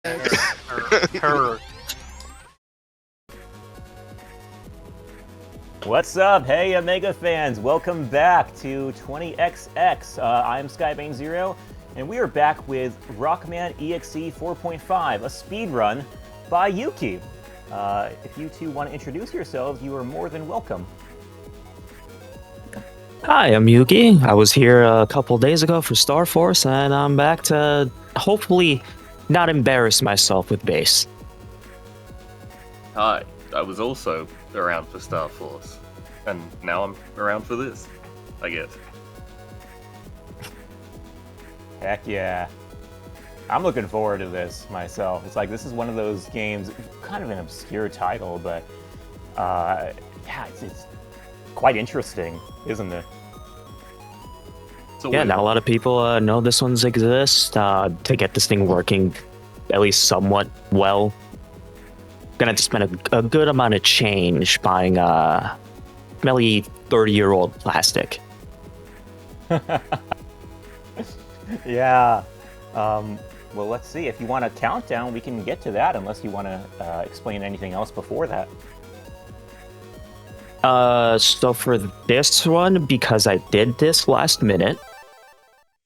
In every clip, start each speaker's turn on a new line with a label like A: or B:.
A: Her.
B: What's up? Hey, Omega fans! Welcome back to 20XX. I'm Skybane0, and we are back with Rockman.EXE 4.5, a speedrun by Yukki. If you two want to introduce yourselves, you are more than welcome.
C: Hi, I'm Yukki. I was here a couple days ago for Star Force, and I'm back to hopefully not embarrass myself with bass.
A: Hi, I was also around for Star Force, and now I'm around for this, I guess.
B: Heck yeah. I'm looking forward to this myself. It's like, this is one of those games, kind of an obscure title, but yeah, it's quite interesting, isn't it?
A: So
C: Yeah, not a lot of people know this one's exist. To get this thing working at least somewhat well, gonna have to spend a good amount of change buying smelly 30-year-old plastic.
B: Yeah. Well, let's see. If you want a countdown, we can get to that, unless you want to explain anything else before that.
C: So for this one, because I did this last minute,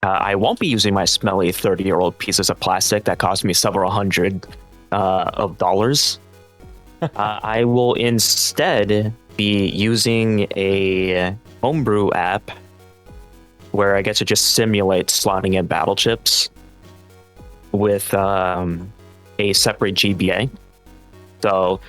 C: I won't be using my smelly 30-year-old pieces of plastic that cost me several hundred of dollars. I will instead be using a homebrew app where I get to just simulate slotting in battle chips with a separate GBA. So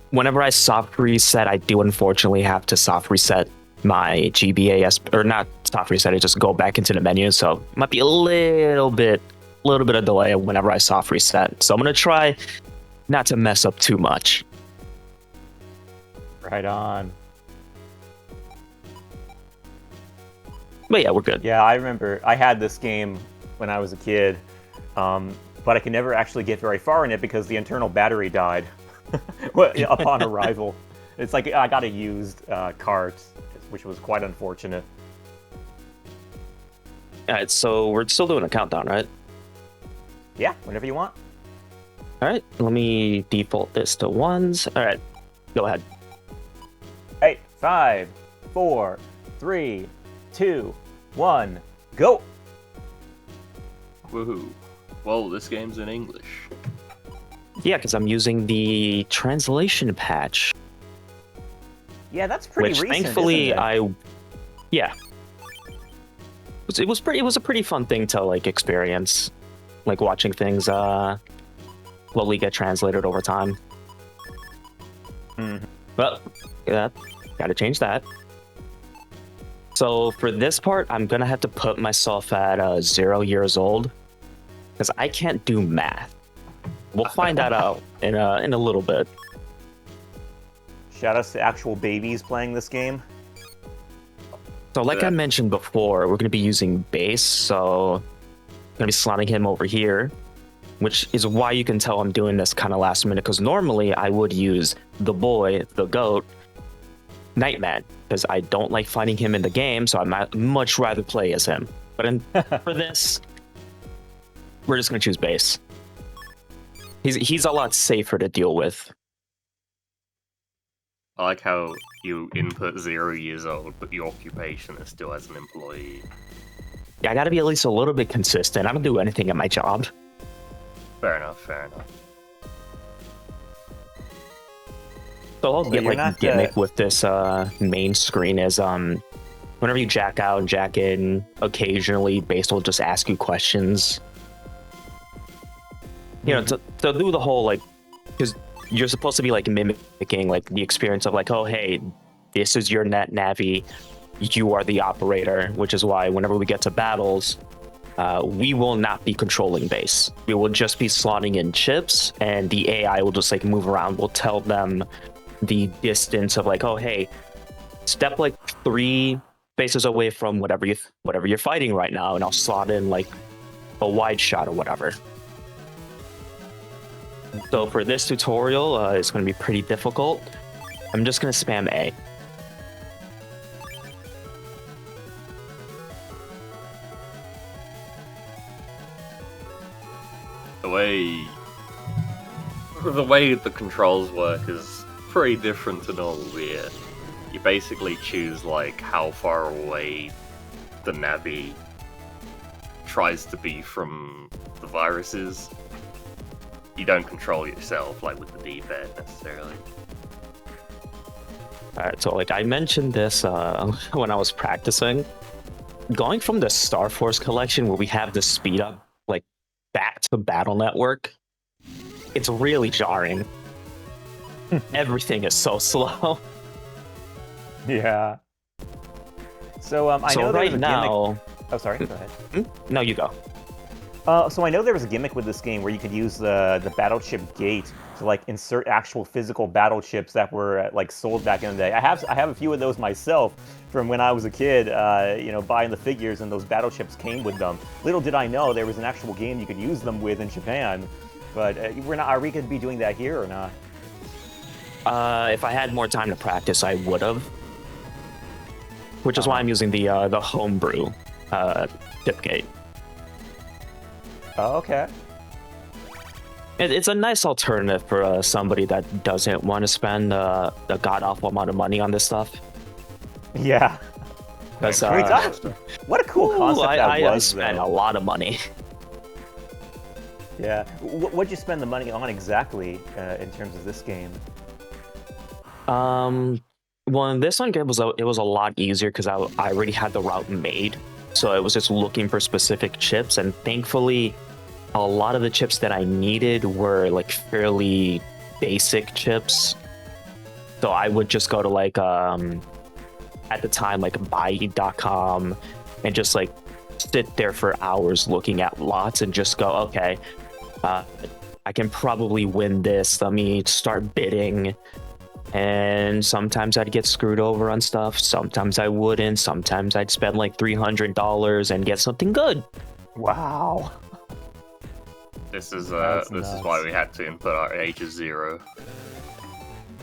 C: whenever I soft reset, I do unfortunately have to soft reset my GBA, or not soft reset, I just go back into the menu. So it might be a little bit of delay whenever I soft reset. So I'm gonna try not to mess up too much.
B: Right on.
C: But yeah, we're good.
B: Yeah, I remember I had this game when I was a kid, but I could never actually get very far in it because the internal battery died upon arrival. It's like I got a used cart, which was quite unfortunate.
C: Alright, so we're still doing a countdown, right?
B: Yeah, whenever you want.
C: Alright, let me default this to ones. Alright, go ahead.
B: 8, 5, 4, 3, 2, 1, go!
A: Woohoo. Well, this game's in English.
C: Yeah, because I'm using the translation patch.
B: Yeah, that's pretty
C: which
B: recent,
C: thankfully
B: isn't it?
C: yeah. It was a pretty fun thing to like experience, like watching things slowly get translated over time. Well, yeah, gotta change that. So for this part, I'm gonna have to put myself at 0 years old because I can't do math. We'll find that out in a little bit.
B: Shout outs to actual babies playing this game.
C: So like I mentioned before, we're going to be using bass, so I'm going to be slotting him over here, which is why you can tell I'm doing this kind of last minute, because normally I would use the boy, the goat, Nightman, because I don't like fighting him in the game, so I'd much rather play as him. But for this, we're just going to choose bass. He's a lot safer to deal with.
A: I like how you input 0 years old, but your occupation is still as an employee.
C: Yeah, I gotta be at least a little bit consistent. I don't do anything at my job.
A: Fair enough, fair enough.
C: So I'll get like gimmick with this main screen is whenever you jack out and jack in, occasionally Base will just ask you questions. You know, to do the whole like, because you're supposed to be like mimicking like the experience of like, oh hey, this is your net navi, you are the operator, which is why whenever we get to battles, we will not be controlling base. We will just be slotting in chips, and the AI will just like move around. We'll tell them the distance of like, oh hey, step like 3 bases away from whatever you're fighting right now, and I'll slot in like a wide shot or whatever. So for this tutorial, it's going to be pretty difficult. I'm just going to spam A.
A: Away. The way the controls work is pretty different to normal VR. You basically choose like how far away the Navi tries to be from the viruses. You don't control yourself like with the D-pad necessarily.
C: Alright, so like I mentioned this when I was practicing. Going from the Star Force collection where we have the speed up like back to Battle Network, it's really jarring. Everything is so slow.
B: Yeah. So I know there was a gimmick. Oh, sorry. Go ahead.
C: No, you go.
B: So I know there was a gimmick with this game where you could use the battle chip gate to like insert actual physical battle chips that were like sold back in the day. I have a few of those myself from when I was a kid. You know, buying the figures, and those battle chips came with them. Little did I know there was an actual game you could use them with in Japan. But we're not. Are we going to be doing that here or not?
C: If I had more time to practice, I would have. Which is why I'm using the homebrew chip gate.
B: Oh, okay.
C: It's a nice alternative for somebody that doesn't want to spend a god-awful amount of money on this stuff.
B: Yeah.
C: Because,
B: what a cool concept that was,
C: I spent a lot of money.
B: Yeah. What'd you spend the money on exactly in terms of this game?
C: Well, in this one, it was a lot easier because I already had the route made. So it was just looking for specific chips, and thankfully, a lot of the chips that I needed were like fairly basic chips. So I would just go to like at the time like buy.com and just like sit there for hours looking at lots and just go, okay, I can probably win this. Let me start bidding. And sometimes I'd get screwed over on stuff. Sometimes I wouldn't. Sometimes I'd spend like $300 and get something good.
B: Wow.
A: This is why we had to input our age as 0.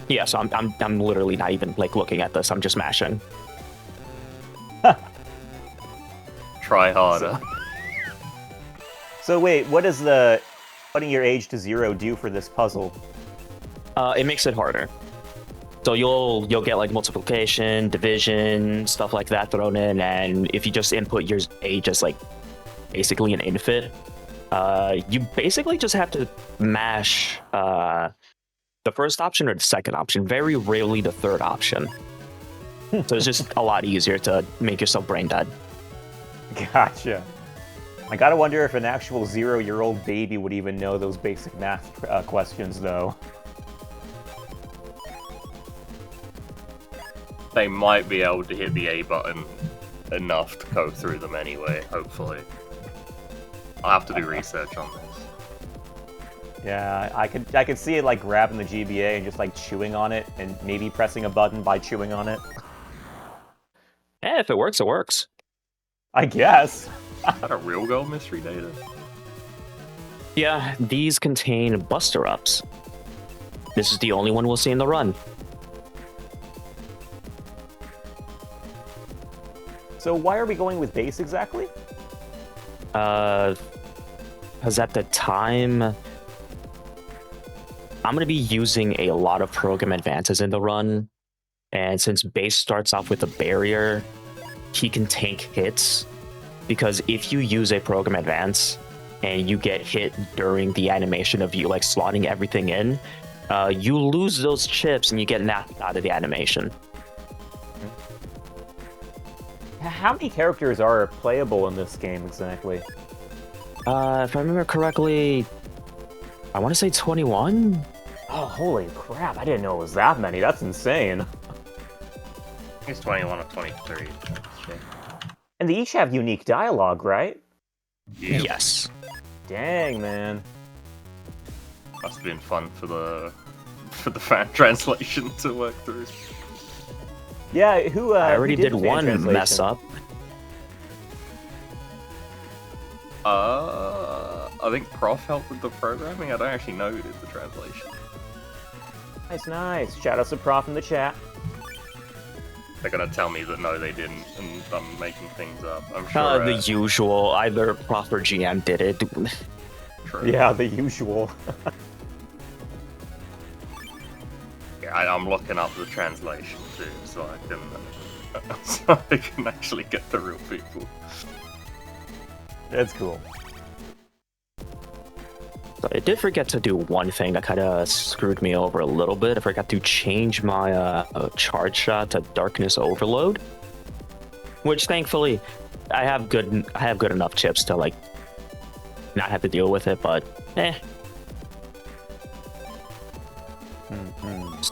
C: Yeah, so I'm literally not even like looking at this. I'm just mashing.
A: Try harder.
B: So wait, what does putting your age to 0 do for this puzzle?
C: It makes it harder. So you'll get like multiplication, division, stuff like that thrown in, and if you just input your age as like basically an infant, you basically just have to mash the first option or the second option. Very rarely the third option. So it's just a lot easier to make yourself brain dead.
B: Gotcha. I gotta wonder if an actual 0-year-old baby would even know those basic math questions, though.
A: They might be able to hit the A button enough to go through them anyway, hopefully. I'll have to do research on this.
B: Yeah, I could see it like grabbing the GBA and just like chewing on it, and maybe pressing a button by chewing on it.
C: Yeah, if it works, it works.
B: I guess.
A: Is that a real gold mystery data?
C: Yeah, these contain Buster Ups. This is the only one we'll see in the run.
B: So why are we going with base exactly?
C: Because at the time, I'm going to be using a lot of program advances in the run. And since base starts off with a barrier, he can tank hits. Because if you use a program advance and you get hit during the animation of you like slotting everything in, you lose those chips and you get knocked out of the animation.
B: How many characters are playable in this game exactly?
C: If I remember correctly, I want to say 21?
B: Oh, holy crap, I didn't know it was that many. That's insane.
A: It's 21 or 23.
B: And they each have unique dialogue, right?
A: Yeah.
C: Yes.
B: Dang, man.
A: Must have been fun for the fan translation to work through.
B: Yeah,
C: I already did
B: fan
C: one
B: translation?
C: mess up.
A: I think Prof helped with the programming. I don't actually know who did the translation.
B: Nice, nice. Shout out to Prof in the chat.
A: They're gonna tell me that no, they didn't, and I'm making things up. I'm sure.
C: The usual, either Prof or GM did it.
A: True.
B: Yeah, the usual.
A: I'm looking up the translation too, so I can actually get the real people.
B: That's cool.
C: So I did forget to do one thing that kind of screwed me over a little bit. I forgot to change my charge shot to darkness overload, which thankfully I have good enough chips to like not have to deal with it. But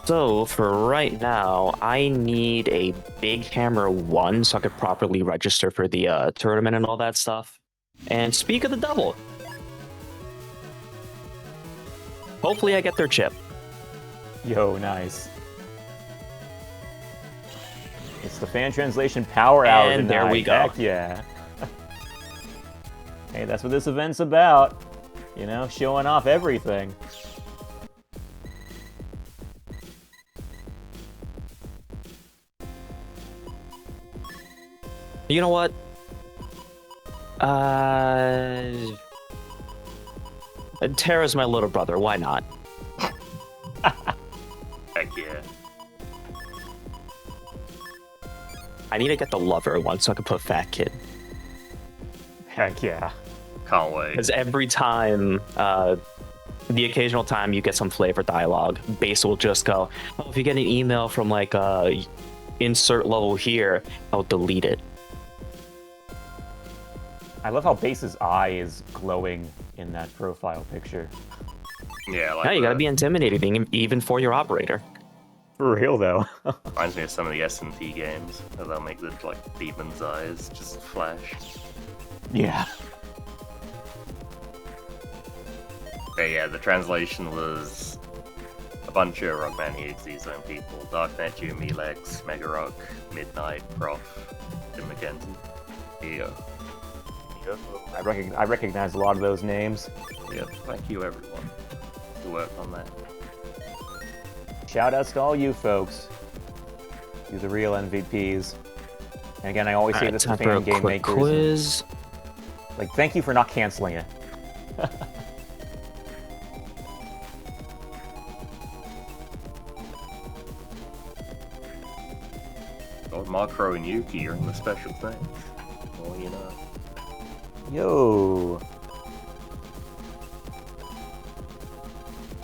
C: So for right now, I need a big hammer 1 so I could properly register for the tournament and all that stuff. And speak of the devil, hopefully I get their chip.
B: Yo, nice. It's the fan translation power hour
C: And
B: tonight.
C: there we go.
B: Heck yeah. Hey, that's what this event's about. You know, showing off everything.
C: You know what? Terra's my little brother. Why not?
A: Heck yeah.
C: I need to get the lover one so I can put fat kid.
B: Heck yeah.
A: Can't wait.
C: Because every time, the occasional time you get some flavor dialogue, Base will just go, oh, if you get an email from like insert level here, I'll delete it.
B: I love how Base's eye is glowing in that profile picture.
A: Yeah, like
C: Yeah, you gotta
A: that.
C: be intimidating even for your operator.
B: For real, though.
A: Reminds me of some of the S&T games, where they'll make the like demon's eyes just flash.
B: Yeah.
A: But yeah, the translation was a bunch of Rockman.EXE's own people: Darknet, Jimmy, Lex, Megarock, Midnight, Prof, Tim McKenzie. Yeah.
B: I recognize a lot of those names.
A: Yeah, thank you everyone who worked on that.
B: Shoutouts to all you folks. You're the real MVPs. And again, I always say this to
C: Time for a
B: fan game
C: quick
B: makers.
C: quiz.
B: Like, thank you for not canceling it.
A: God, Macro and Yukki are in the special things. Well, you know.
B: Yo.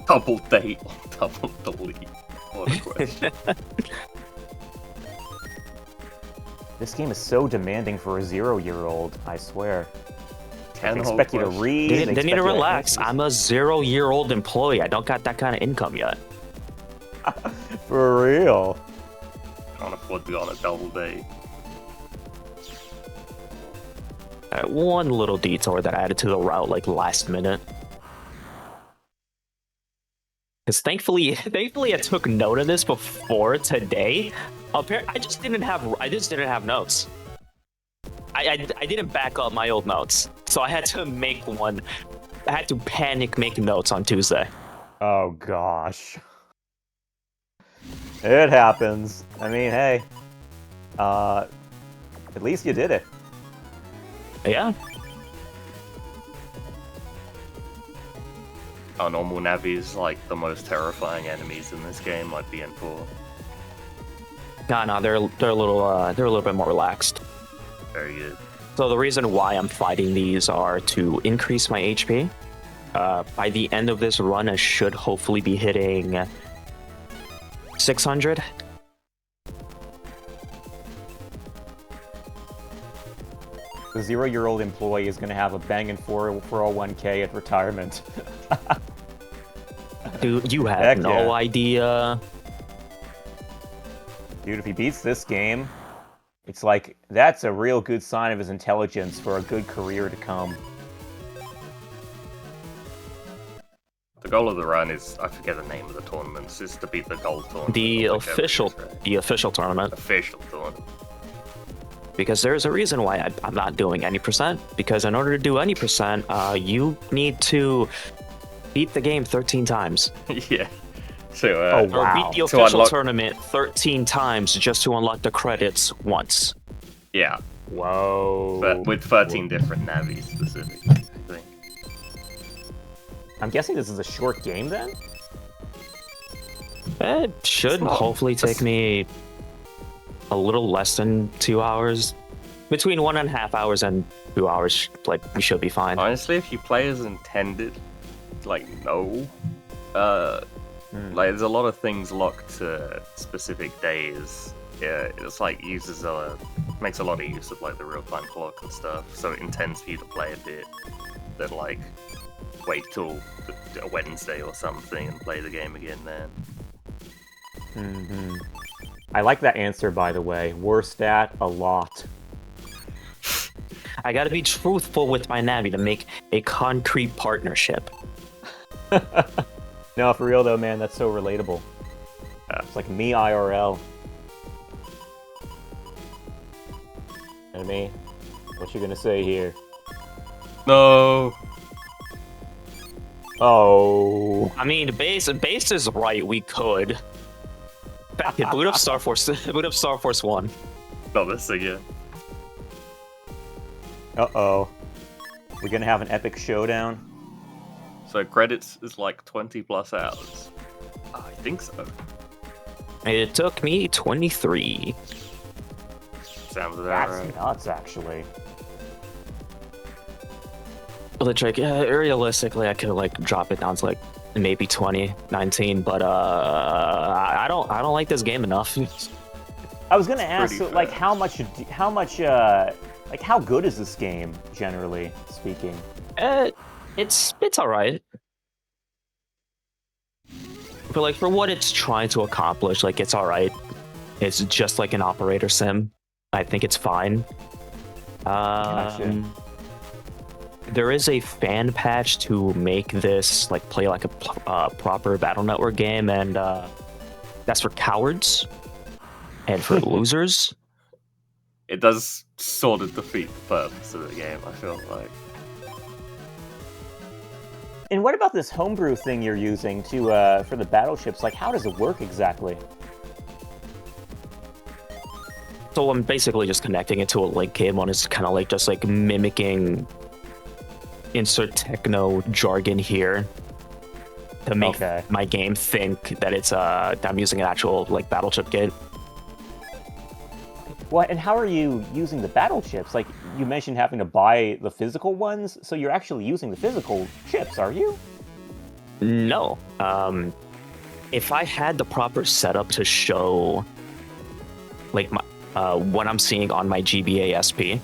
A: Double date, double delete. What a question.
B: This game is so demanding for a 0-year-old, I swear. They
A: 10 whole
B: expect you to
A: questions.
B: read.
C: They
B: they
C: need
B: expect
C: to
B: you to
C: relax.
B: answer.
C: I'm a 0-year-old employee. I don't got that kind of income yet.
B: For real.
A: Can't afford to go on a double date.
C: One little detour that I added to the route like last minute. Because thankfully I took note of this before today. I just didn't have notes. I didn't back up my old notes, so I had to make one. I had to panic make notes on Tuesday.
B: Oh, gosh. It happens. I mean, hey. At least you did it.
C: Yeah.
A: Our normal Navi's like the most terrifying enemies in this game, like the N4.
C: No, they're a little bit more relaxed.
A: Very good.
C: So the reason why I'm fighting these are to increase my HP. By the end of this run, I should hopefully be hitting 600.
B: The 0-year-old employee is going to have a banging 401k at retirement.
C: Dude, you have
B: Heck
C: no
B: yeah.
C: idea.
B: Dude, if he beats this game, it's like, that's a real good sign of his intelligence for a good career to come.
A: The goal of the run is, I forget the name of the tournaments, is to beat the gold tournament.
C: The
A: or whichever it
C: official,
A: is, right?
C: the official tournament.
A: Official tournament.
C: Because there's a reason why I'm not doing any percent. Because in order to do any percent, you need to beat the game 13 times.
A: Yeah. So,
B: Oh,
C: Or
B: wow.
C: beat the
A: To
C: official
A: unlock-
C: tournament 13 times just to unlock the credits once.
A: yeah.
B: Whoa.
A: But with 13 different Navis specifically, I think.
B: I'm guessing this is a short game then?
C: It should hopefully take me a little less than 2 hours. Between 1.5 hours and 2 hours, like, we should be fine.
A: Honestly, if you play as intended, like, no. Like, there's a lot of things locked to specific days. Yeah, it's like makes a lot of use of like the real-time clock and stuff, so it intends for you to play a bit, then like wait till a Wednesday or something and play the game again then.
B: I like that answer, by the way. Worst stat, a lot.
C: I gotta be truthful with my Navi to make a concrete partnership.
B: No, for real though, man, that's so relatable. It's like me IRL. Enemy, what you gonna say here?
A: No.
B: Oh.
C: I mean, base is right. We could. Boot up Star Force. Boot up Star Force 1.
A: Not this again.
B: Uh-oh. We're gonna have an epic showdown.
A: So credits is like 20 plus hours. I think so.
C: It took me 23.
A: Sounds about
B: That's
A: right.
B: nuts, actually.
C: Realistically, I could like drop it down to like maybe 20, 19, but I don't like this game enough.
B: I was gonna ask,
A: Pretty
B: so, like,
A: fair.
B: how good is this game, generally speaking?
C: It's alright. But like for what it's trying to accomplish, like it's alright. It's just like an operator sim. I think it's fine.
B: Gotcha.
C: There is a fan patch to make this like play like a proper Battle Network game, and that's for cowards and for losers.
A: It does sort of defeat the purpose of the game, I feel like.
B: And what about this homebrew thing you're using to for the battleships? Like, how does it work exactly?
C: So I'm basically just connecting it to a link cable, and it's kind of like just like mimicking insert techno jargon here to make my game think that it's that I'm using an actual like battleship gate.
B: What, and how are you using the battleships? Like, you mentioned having to buy the physical ones, so you're actually using the physical ships, are you?
C: No. If I had the proper setup to show like my what I'm seeing on my GBA SP,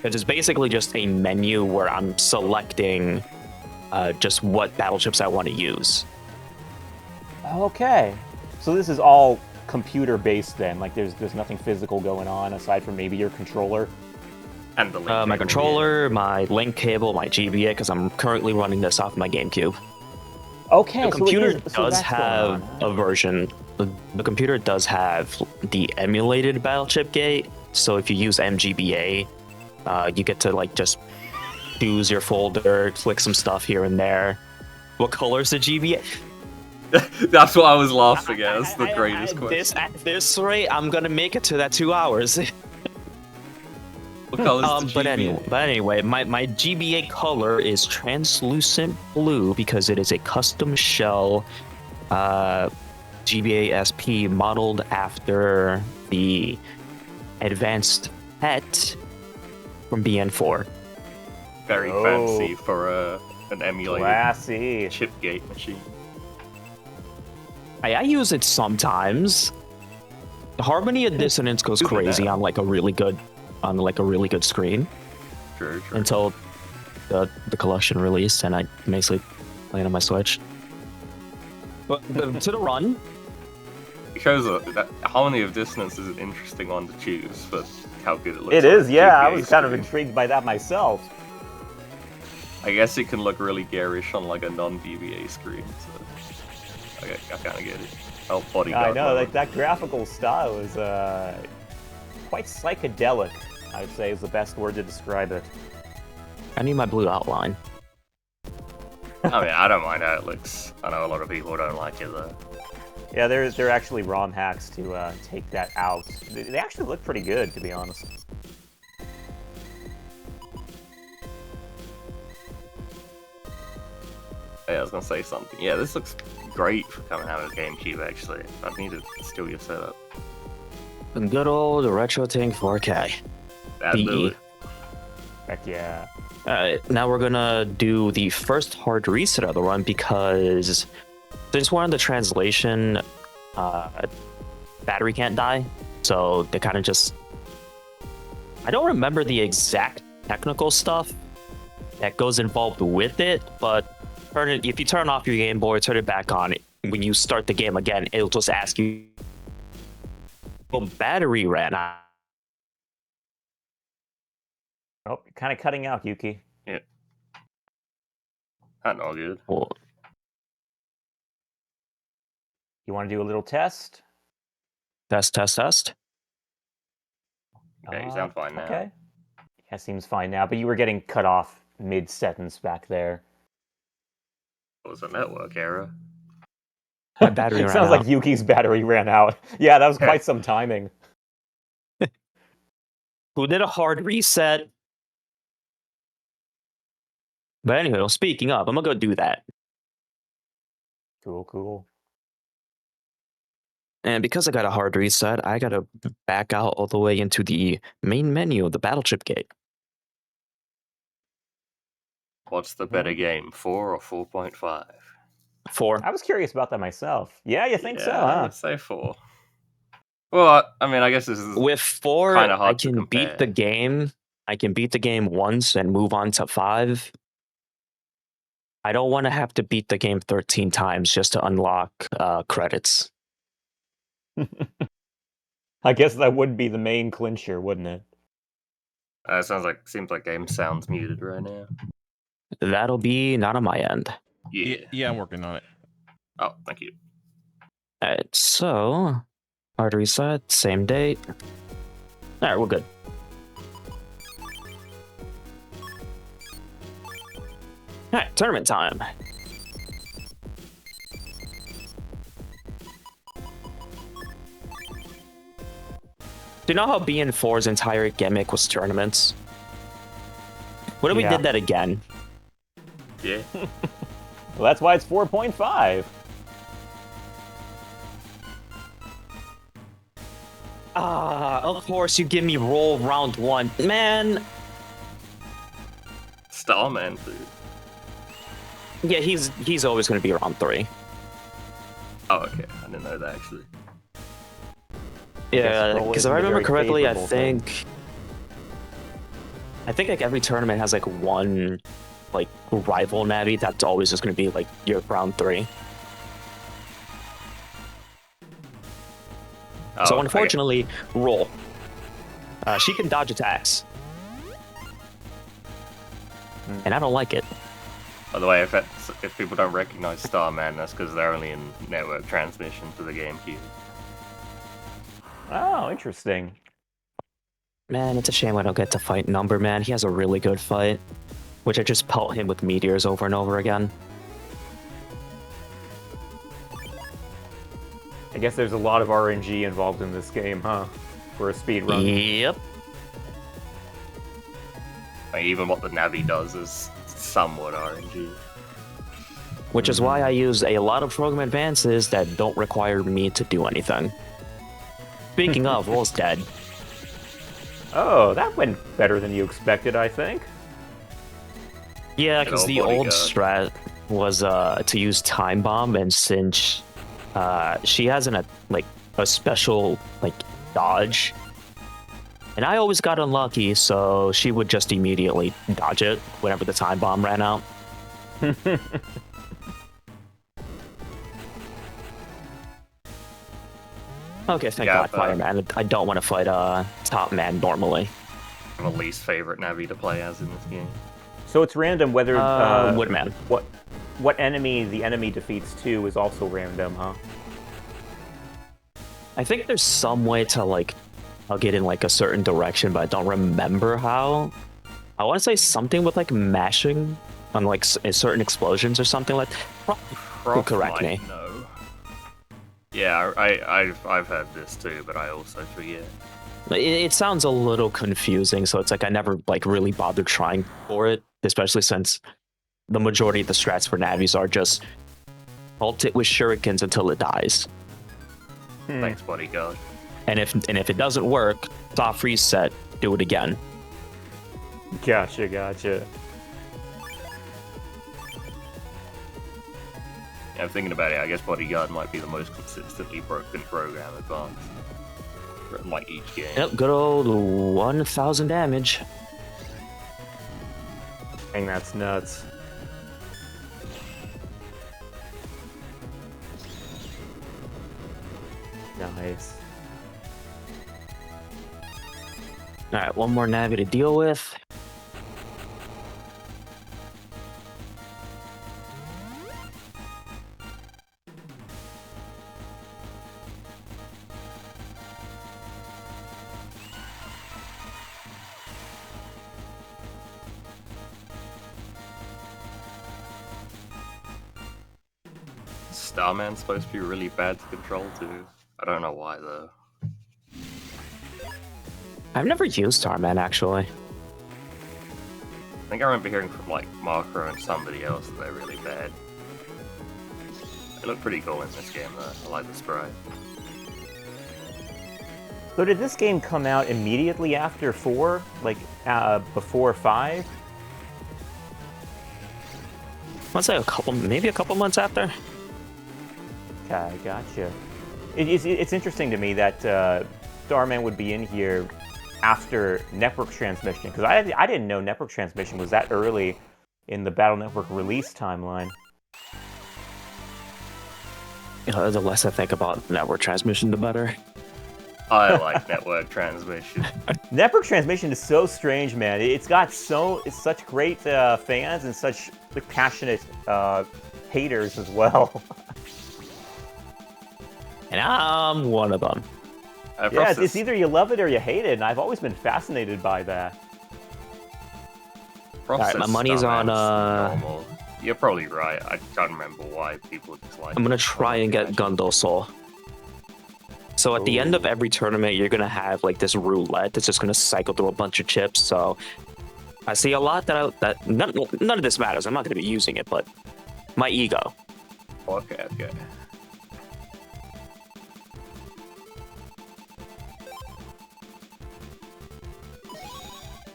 C: it is basically just a menu where I'm selecting just what battleships I want to use.
B: Okay. So this is all computer-based then? Like, there's nothing physical going on aside from maybe your controller?
A: And the link
C: My
A: cable,
C: controller, my link cable, my GBA, because I'm currently running this off my GameCube.
B: Okay,
C: The computer
B: so
C: does
B: that's going
C: have
B: on.
C: a version. The computer does have the emulated battleship gate. So if you use MGBA, you get to like just choose your folder, click some stuff here and there. What color is the GBA?
A: That's what I was laughing at. That's the greatest question.
C: At this rate, I'm gonna make it to that 2 hours.
A: What color is the
C: But
A: GBA?
C: anyway, my GBA color is translucent blue because it is a custom shell GBA SP modeled after the advanced pet from BN4.
A: Very
B: Oh.
A: fancy for an emulated
B: Classy.
A: chipgate machine.
C: I use it sometimes. The Harmony of Dissonance goes
A: Look at
C: crazy
A: that.
C: on like a really good screen
A: True.
C: until the collection released, and I basically play it on my Switch. But to the run,
A: It shows that Harmony of Dissonance is an interesting one to choose for how good it looks.
B: It
A: on
B: is,
A: a
B: yeah. I
A: GBA
B: was kind of
A: screen.
B: intrigued by that myself.
A: I guess it can look really garish on like a non-GBA screen, so I kind of get it. Oh, bodyguard.
B: I know,
A: mode.
B: like that graphical style is quite psychedelic, I'd say is the best word to describe it.
C: I need my blue outline.
A: I mean, I don't mind how it looks. I know a lot of people don't like it though.
B: Yeah, there are actually ROM hacks to take that out. They actually look pretty good, to be honest.
A: Yeah, I was gonna say something. Yeah, this looks great for coming out of GameCube. Actually, I need to steal your setup.
C: Good old Retro Tank 4K.
A: That'd do it.
B: Heck yeah.
C: Now we're gonna do the first hard reset of the run because since we're on the translation, battery can't die, so they kind of just. I don't remember the exact technical stuff that goes involved with it, but if you turn off your Game Boy, turn it back on, when you start the game again, it'll just ask you, well, battery ran out.
B: Oh, you're kind of cutting out, Yukki.
A: Yeah. That's all good.
C: Well,
B: You want to do a little test?
C: test.
A: Yeah, you sound fine now.
B: Okay. Yeah, seems fine now, but you were getting cut off mid-sentence back there.
A: It was a network error.
C: My battery ran
B: Sounds
C: out.
B: like Yuki's battery ran out. Yeah, that was quite some timing.
C: Who did a hard reset? But anyway, well, speaking of, I'm gonna go do that.
B: Cool.
C: And because I got a hard reset, I gotta back out all the way into the main menu of the battleship gate.
A: What's the better game, 4 or 4.5?
C: 4.
B: I was curious about that myself. Yeah, you think so,
A: I
B: huh?
A: would say 4. Well, I mean, I guess this is
C: With 4,
A: kinda hard
C: I
A: to
C: can beat the
A: compare.
C: game. I can beat the game once and move on to 5. I don't want to have to beat the game 13 times just to unlock credits.
B: I guess that would be the main clincher, wouldn't it?
A: Seems like game sounds muted right now.
C: That'll be not on my end.
D: Yeah, I'm working on it.
A: Oh, thank you.
C: Alright, so hard reset, same date. Alright, we're good. Alright, tournament time. Do you know how BN4's entire gimmick was tournaments? What if we
B: Yeah.
C: did that again?
A: Yeah.
B: Well, that's why it's 4.5.
C: Of course you give me roll round 1. Man,
A: Starman food.
C: yeah, he's always going to be round 3.
A: Oh, okay. I didn't know that actually.
C: Yeah,
B: roll
C: because
B: isn't
C: if I
B: a
C: remember
B: very
C: correctly, I
B: favorable thing.
C: think like every tournament has like one like rival natty that's always just going to be like your round 3.
A: Oh,
C: So
A: okay.
C: unfortunately, roll. She can dodge attacks, and I don't like it.
A: By the way, if people don't recognize Starman, that's because they're only in network transmission for the GameCube.
B: Oh, interesting.
C: Man, it's a shame I don't get to fight Number Man. He has a really good fight, which I just pelt him with meteors over and over again.
B: I guess there's a lot of RNG involved in this game, huh? For a speed run.
C: Yep.
A: Like, even what the Navi does is somewhat RNG.
C: Which is why I use a lot of program advances that don't require me to do anything. Speaking of, Roll's dead.
B: Oh, that went better than you expected, I think.
C: Yeah, because the old
A: bodyguard.
C: strat was to use Time Bomb, and since she has a special like dodge, and I always got unlucky, so she would just immediately dodge it whenever the Time Bomb ran out. Okay, thank
A: Yeah,
C: God,
A: but-
C: Fireman. I don't want to fight Top Man normally.
A: My least favorite Navi to play as in this game.
B: So it's random whether
C: Woodman.
B: what enemy the enemy defeats too is also random, huh?
C: I think there's some way to like I'll get in like a certain direction, but I don't remember how. I want to say something with like mashing on like certain explosions or something like that.
A: Prof
C: correct
A: might
C: me.
A: know. Yeah, I've had this too, but I also forget.
C: It sounds a little confusing, so it's like I never like really bothered trying for it, especially since the majority of the strats for Navis are just ult it with shurikens until it dies.
A: Thanks, bodyguard.
C: And if it doesn't work, soft reset, do it again.
B: Gotcha.
A: Yeah, I'm thinking about it. I guess bodyguard might be the most consistently broken program advanced. Like each game.
C: Yep, good old 1,000 damage.
B: Dang, that's nuts. Nice.
C: Alright, one more Navi to deal with.
A: Starman's supposed to be really bad to control too. I don't know why though.
C: I've never used Starman, actually.
A: I think I remember hearing from like Marco and somebody else that they're really bad. They look pretty cool in this game though. I like the sprite.
B: So did this game come out immediately after 4? Like, before 5?
C: I'd say maybe a couple months after.
B: Okay, gotcha. It's interesting to me that Starman would be in here after network transmission, because I didn't know network transmission was that early in the Battle Network release timeline.
C: You know, the less I think about network transmission, the better.
A: I like network transmission.
B: Network transmission is so strange, man. It's such great fans and such passionate haters as well.
C: And I'm one of them.
B: Yeah, it's either you love it or you hate it, and I've always been fascinated by that.
C: Alright, my money's on
A: normal. You're probably right. I can't remember why people dislike.
C: I'm gonna try and get Gundle Soul. So at the end of every tournament, you're gonna have like this roulette that's just gonna cycle through a bunch of chips. So I see a lot that none of this matters. I'm not gonna be using it, but my ego.
A: Okay.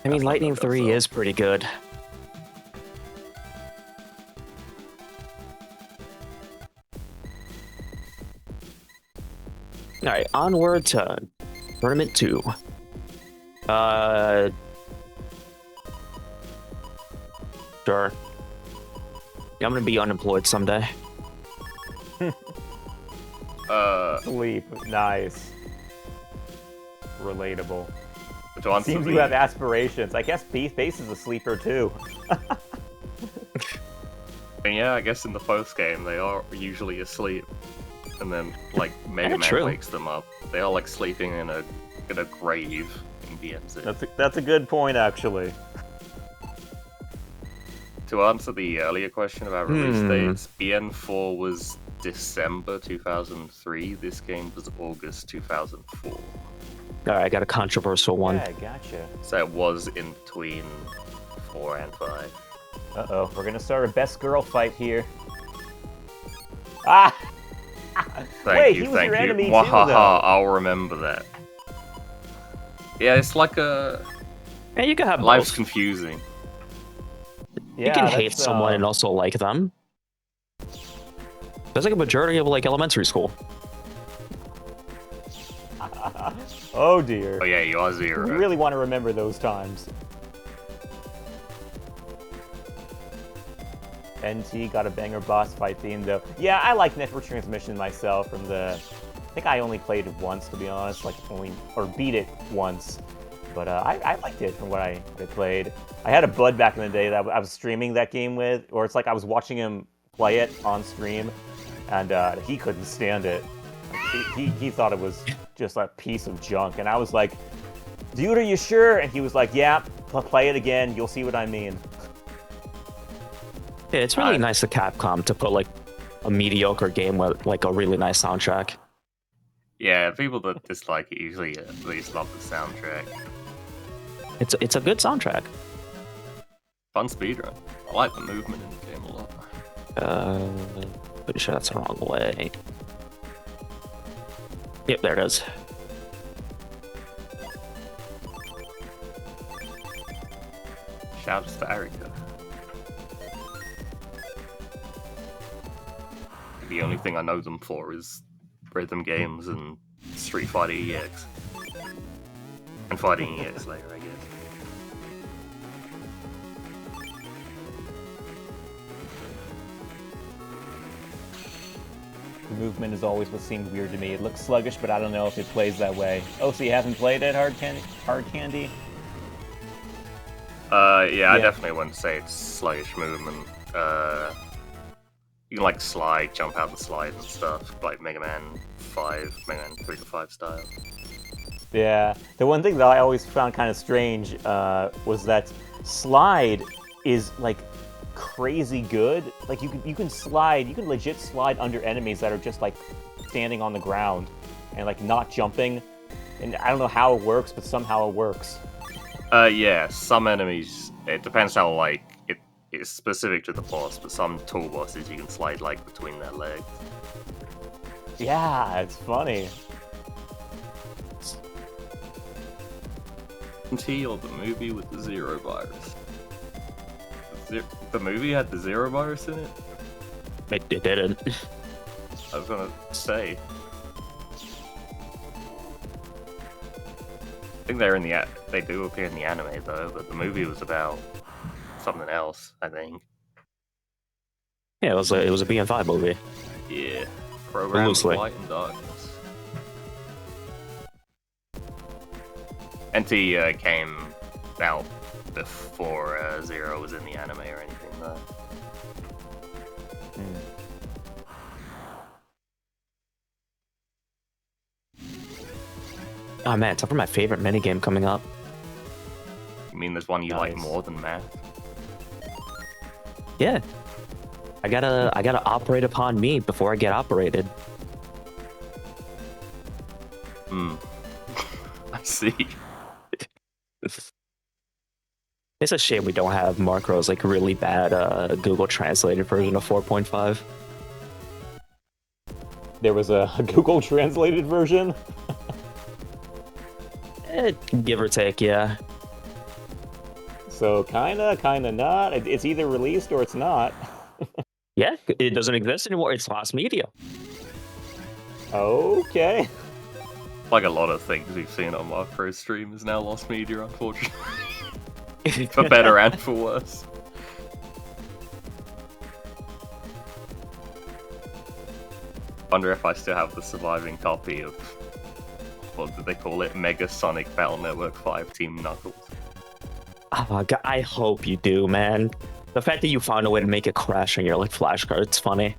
C: I mean, Lightning 3 is pretty good. Alright, onward to Tournament 2. Sure. I'm gonna be unemployed someday.
B: Sleep. Nice. Relatable.
A: Seems
B: you have aspirations. I guess Base is a sleeper too.
A: And yeah, I guess in the post game they are usually asleep, and then like Mega Man wakes them up. They are like sleeping in a grave in DMZ.
B: That's a good point, actually.
A: To answer the earlier question about release dates, BN4 was December 2003. This game was August 2004.
C: Alright, I got a controversial one.
B: Yeah, gotcha.
A: So it was in between 4 and 5.
B: Uh-oh, we're gonna start a best girl fight here. Ah!
A: Thank
B: he
A: you.
B: was your enemy too,
A: Wahaha,
B: though.
A: I'll remember that. Yeah, it's like a...
C: Yeah, you can have
A: Life's
C: both.
A: confusing.
B: Yeah,
C: you can hate someone and also like them. There's like a majority of like elementary school.
B: Oh dear.
A: Oh yeah, you are Zero.
B: You really want to remember those times. NT got a banger boss fight theme though. Yeah, I like network transmission myself from the... I think I only played it once, to be honest, or beat it once. But I liked it from what I played. I had a bud back in the day that I was streaming that game with, or it's like I was watching him play it on stream, and he couldn't stand it. He thought it was just a piece of junk, and I was like, dude, are you sure? And he was like, yeah, play it again, you'll see what I mean.
C: Yeah, it's really nice of Capcom to put like a mediocre game with like a really nice soundtrack.
A: Yeah, people that dislike it usually at least love the soundtrack.
C: It's a good soundtrack.
A: Fun speedrun. I like the movement in the game.
C: Pretty sure that's the wrong way. Yep, there it is.
A: Shouts to Erica. The only thing I know them for is rhythm games and Street Fighter EX. And Fighting EX later, I guess.
B: The movement is always what seemed weird to me. It looks sluggish, but I don't know if it plays that way. Oh, so you haven't played it, Hard Candy?
A: Yeah, I definitely wouldn't say it's sluggish movement. You can like slide, jump out the slide and stuff, like Mega Man 3 to 5 style.
B: Yeah. The one thing that I always found kind of strange was that slide is like crazy good. Like you can slide, you can legit slide under enemies that are just like standing on the ground and like not jumping. And I don't know how it works, but somehow it works.
A: Yeah, some enemies, it depends how like it's specific to the boss, but some tall bosses you can slide like between their legs.
B: Yeah, it's funny.
A: T or the movie with the Zero virus. The movie had the Zero virus in it?
C: It didn't.
A: I was gonna say. I think they do appear in the anime though, but the movie was about something else, I think.
C: Yeah, it was a BN5 movie.
A: Yeah. Program of
C: Loosely.
A: Light and Darkness. NT came out before Zero was in the anime or anything though.
C: Oh man, time for my favorite minigame coming up.
A: You mean there's one you like
B: Nice.
A: more than math?
C: Yeah. I gotta operate upon me before I get operated.
A: I see.
C: It's a shame we don't have Marco's like really bad Google translated version of 4.5.
B: There was a Google translated version.
C: Give or take, yeah.
B: So kinda not. It's either released or it's not.
C: Yeah, it doesn't exist anymore. It's lost media.
B: Okay.
A: Like a lot of things we've seen on Marco's stream is now lost media, unfortunately. For better and for worse. Wonder if I still have the surviving copy of, what did they call it? Mega Sonic Battle Network 5 Team Knuckles.
C: Oh my god, I hope you do, man. The fact that you found a way to make it crash on your like flashcard's funny.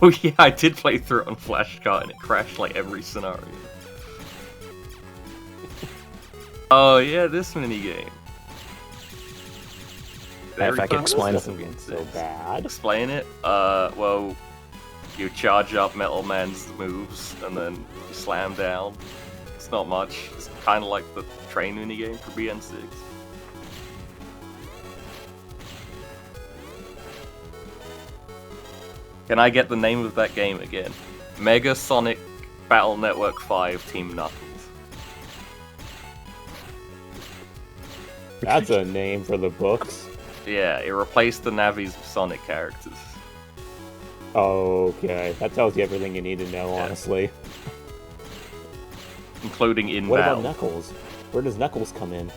A: Oh yeah, I did play through it on flashcard and it crashed like every scenario. Oh yeah, this minigame.
C: If I can explain it.
B: Doesn't so bad.
A: Explain it? Well, you charge up Metal Man's moves and then you slam down. It's not much. It's kind of like the train minigame for BN6. Can I get the name of that game again? Mega Sonic Battle Network 5 Team Knuckles.
B: That's a name for the books.
A: Yeah, it replaced the Navi's Sonic characters.
B: Okay, that tells you everything you need to know, honestly.
A: Including in
B: What
A: battle.
B: about Knuckles? Where does Knuckles come in?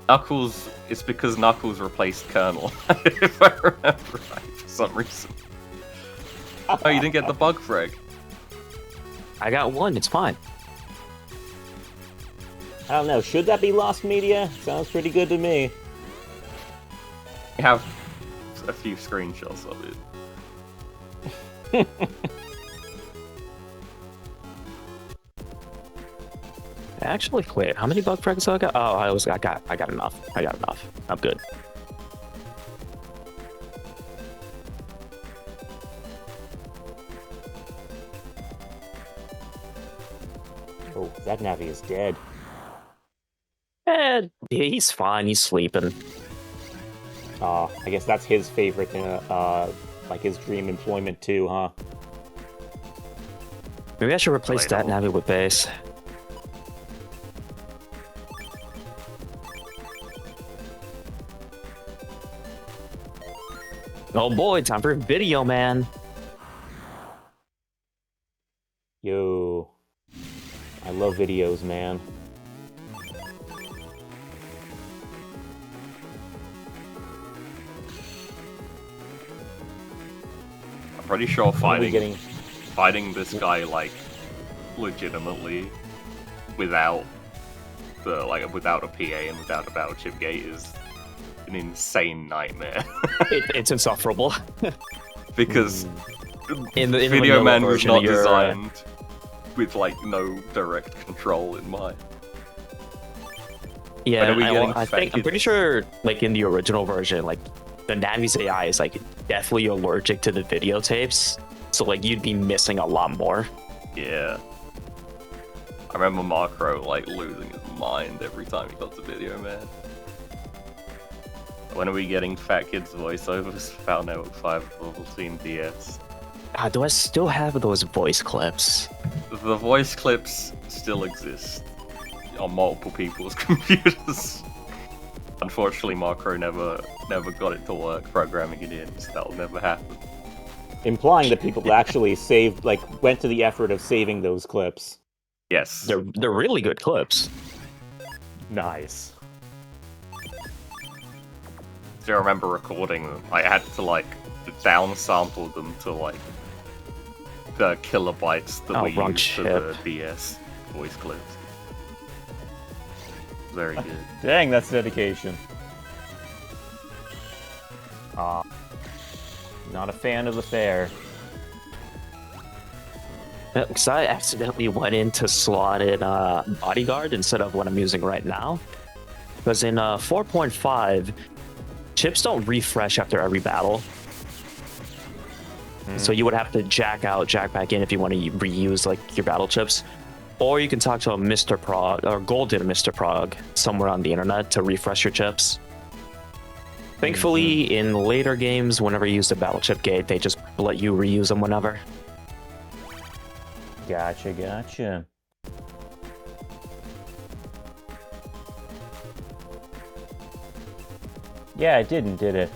A: Knuckles, it's because Knuckles replaced Colonel, if I remember right, for some reason. Oh, you didn't get the bug frag.
C: I got one, it's fine.
B: I don't know, should that be lost media? Sounds pretty good to me.
A: I have a few screenshots of it.
C: Actually, wait, how many bug frags do I got? Oh, I got enough. I got enough. I'm good.
B: Oh, that Navi is dead.
C: He's fine. He's sleeping.
B: I guess that's his favorite, like his dream employment too, huh?
C: Maybe I should replace that Navi with bass. Oh boy, time for video, man.
B: Yo, I love videos, man.
A: I'm pretty sure fighting this guy like legitimately without without a PA and without a battle chip gate is an insane nightmare.
C: It's insufferable.
A: Because
C: in the
A: Video Man was
C: version,
A: not designed with like no direct control in mind.
C: Yeah, I'm pretty sure like in the original version, like the Navi's AI is like deathly allergic to the videotapes, so like you'd be missing a lot more.
A: Yeah. I remember Macro like losing his mind every time he got to Video Man. When are we getting Fat Kid's voiceovers for Foul Network 5 Level Team DS?
C: Do I still have those voice clips?
A: The voice clips still exist on multiple people's computers. Unfortunately, Macro never got it to work programming it in, so that'll never happen.
B: Implying that people actually saved, like, went to the effort of saving those clips.
A: Yes.
C: They're really good clips.
B: Nice.
A: I remember recording them. I had to like downsample them to like the kilobytes that we used for the DS voice clips. Very good.
B: Dang, that's dedication. Not a fan of the fair.
C: Because I accidentally went into slotted bodyguard instead of what I'm using right now. Because in 4.5, chips don't refresh after every battle. So you would have to jack out, jack back in if you want to reuse like your battle chips. Or you can talk to a Mr. Prog, or Golden Mr. Prog, somewhere on the internet to refresh your chips. Thankfully, in later games, whenever you use the battle chip gate, they just let you reuse them whenever.
B: Gotcha. Yeah, it didn't, did it?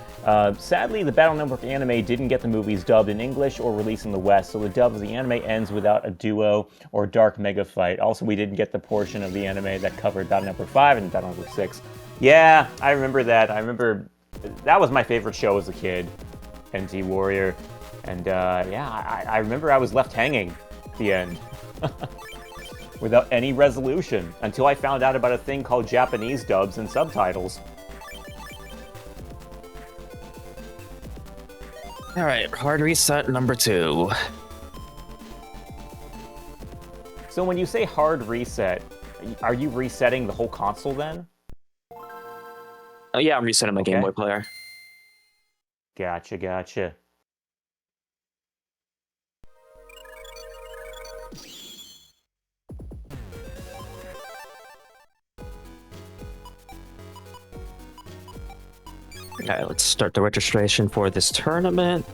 B: Sadly, the Battle Network anime didn't get the movies dubbed in English or released in the West, so the dub of the anime ends without a duo or dark mega fight. Also, we didn't get the portion of the anime that covered Battle Network 5 and Battle Network 6. Yeah, I remember that. That was my favorite show as a kid, NT Warrior. And yeah, I remember I was left hanging at the end without any resolution until I found out about a thing called Japanese dubs and subtitles.
C: All right, hard reset number 2.
B: So when you say hard reset, are you resetting the whole console then?
C: Oh yeah, I'm resetting my Game Boy player.
B: Gotcha.
C: Okay, let's start the registration for this tournament.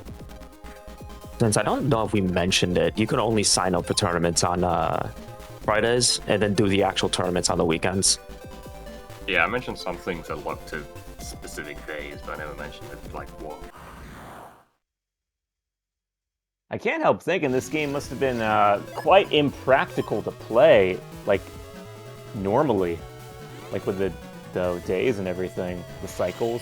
C: Since I don't know if we mentioned it, you can only sign up for tournaments on Fridays and then do the actual tournaments on the weekends.
A: Yeah, I mentioned something to look to specific days, but I never mentioned it, like what.
B: I can't help thinking this game must have been quite impractical to play, like, normally. Like, with the days and everything, the cycles.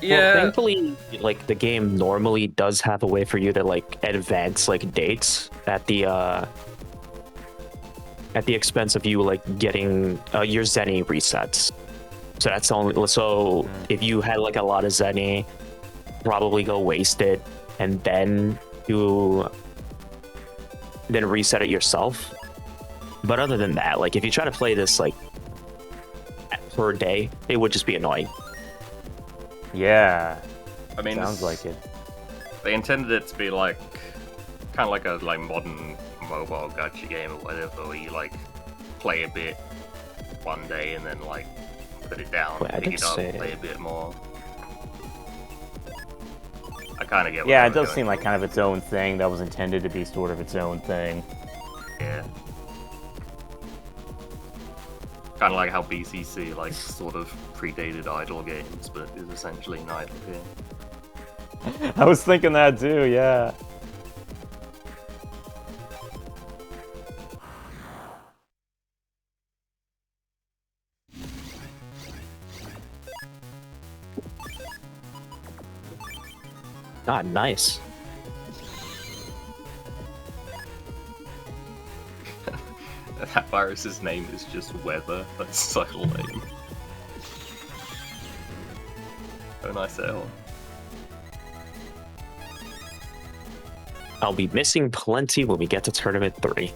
A: Yeah.
C: Well, thankfully, like, the game normally does have a way for you to, like, advance, like, dates at the expense of you, like, getting your Zenny resets. So that's the only... So if you had, like, a lot of Zenny, probably go waste it, and then reset it yourself. But other than that, like, if you try to play this, like, per day, it would just be annoying.
B: Yeah.
A: I mean,
B: sounds like it.
A: They intended it to be like kind of like a modern mobile gacha game or whatever, where you like play a bit one day and then like put it down, pick it up, play a bit more. kind of get what
B: Yeah,
A: they
B: it
A: were
B: does
A: going
B: seem like
A: for.
B: kind of its own thing that was intended to be sort of its own thing.
A: Yeah. Kind of like how BCC, like, sort of predated idle games, but is essentially an idle game.
B: I was thinking that too, yeah.
C: Ah, nice.
A: That virus's name is just Weather. That's so lame. Oh, nice air horn.
C: I'll be missing plenty when we get to Tournament 3.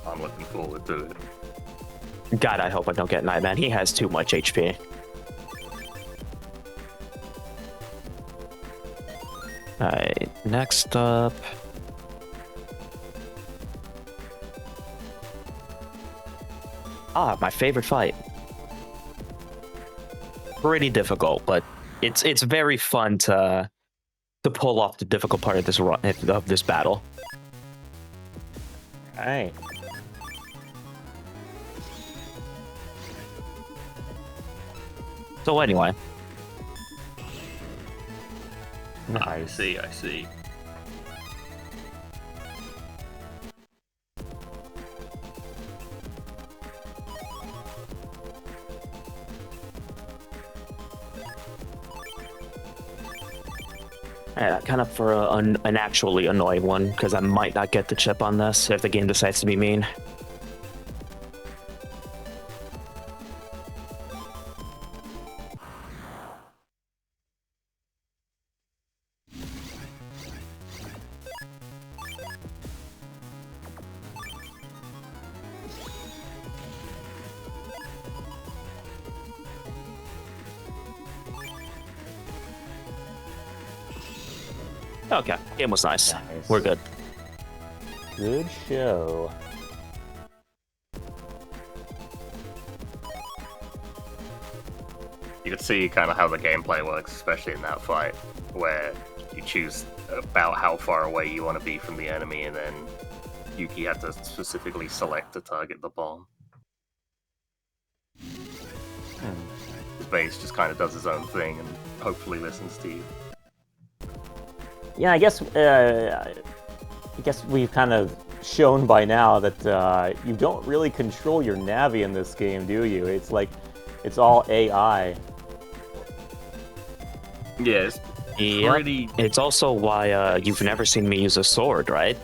A: I'm looking forward to it.
C: God, I hope I don't get Nightman. He has too much HP. Alright, next up... Ah, my favorite fight. Pretty difficult, but it's very fun to pull off the difficult part of this battle.
B: Alright.
C: So anyway,
A: I see, I see.
C: kind of for an actually annoying one, because I might not get the chip on this if the game decides to be mean. Okay, game was nice. We're good.
B: Good show.
A: You can see kind of how the gameplay works, especially in that fight, where you choose about how far away you want to be from the enemy, and then Yukki had to specifically select to target the bomb. His base just kind of does his own thing and hopefully listens to you.
B: Yeah, I guess we've kind of shown by now that you don't really control your Navi in this game, do you? It's like, it's all AI.
A: Yeah, it's pretty...
C: It's also why you've never seen me use a sword, right?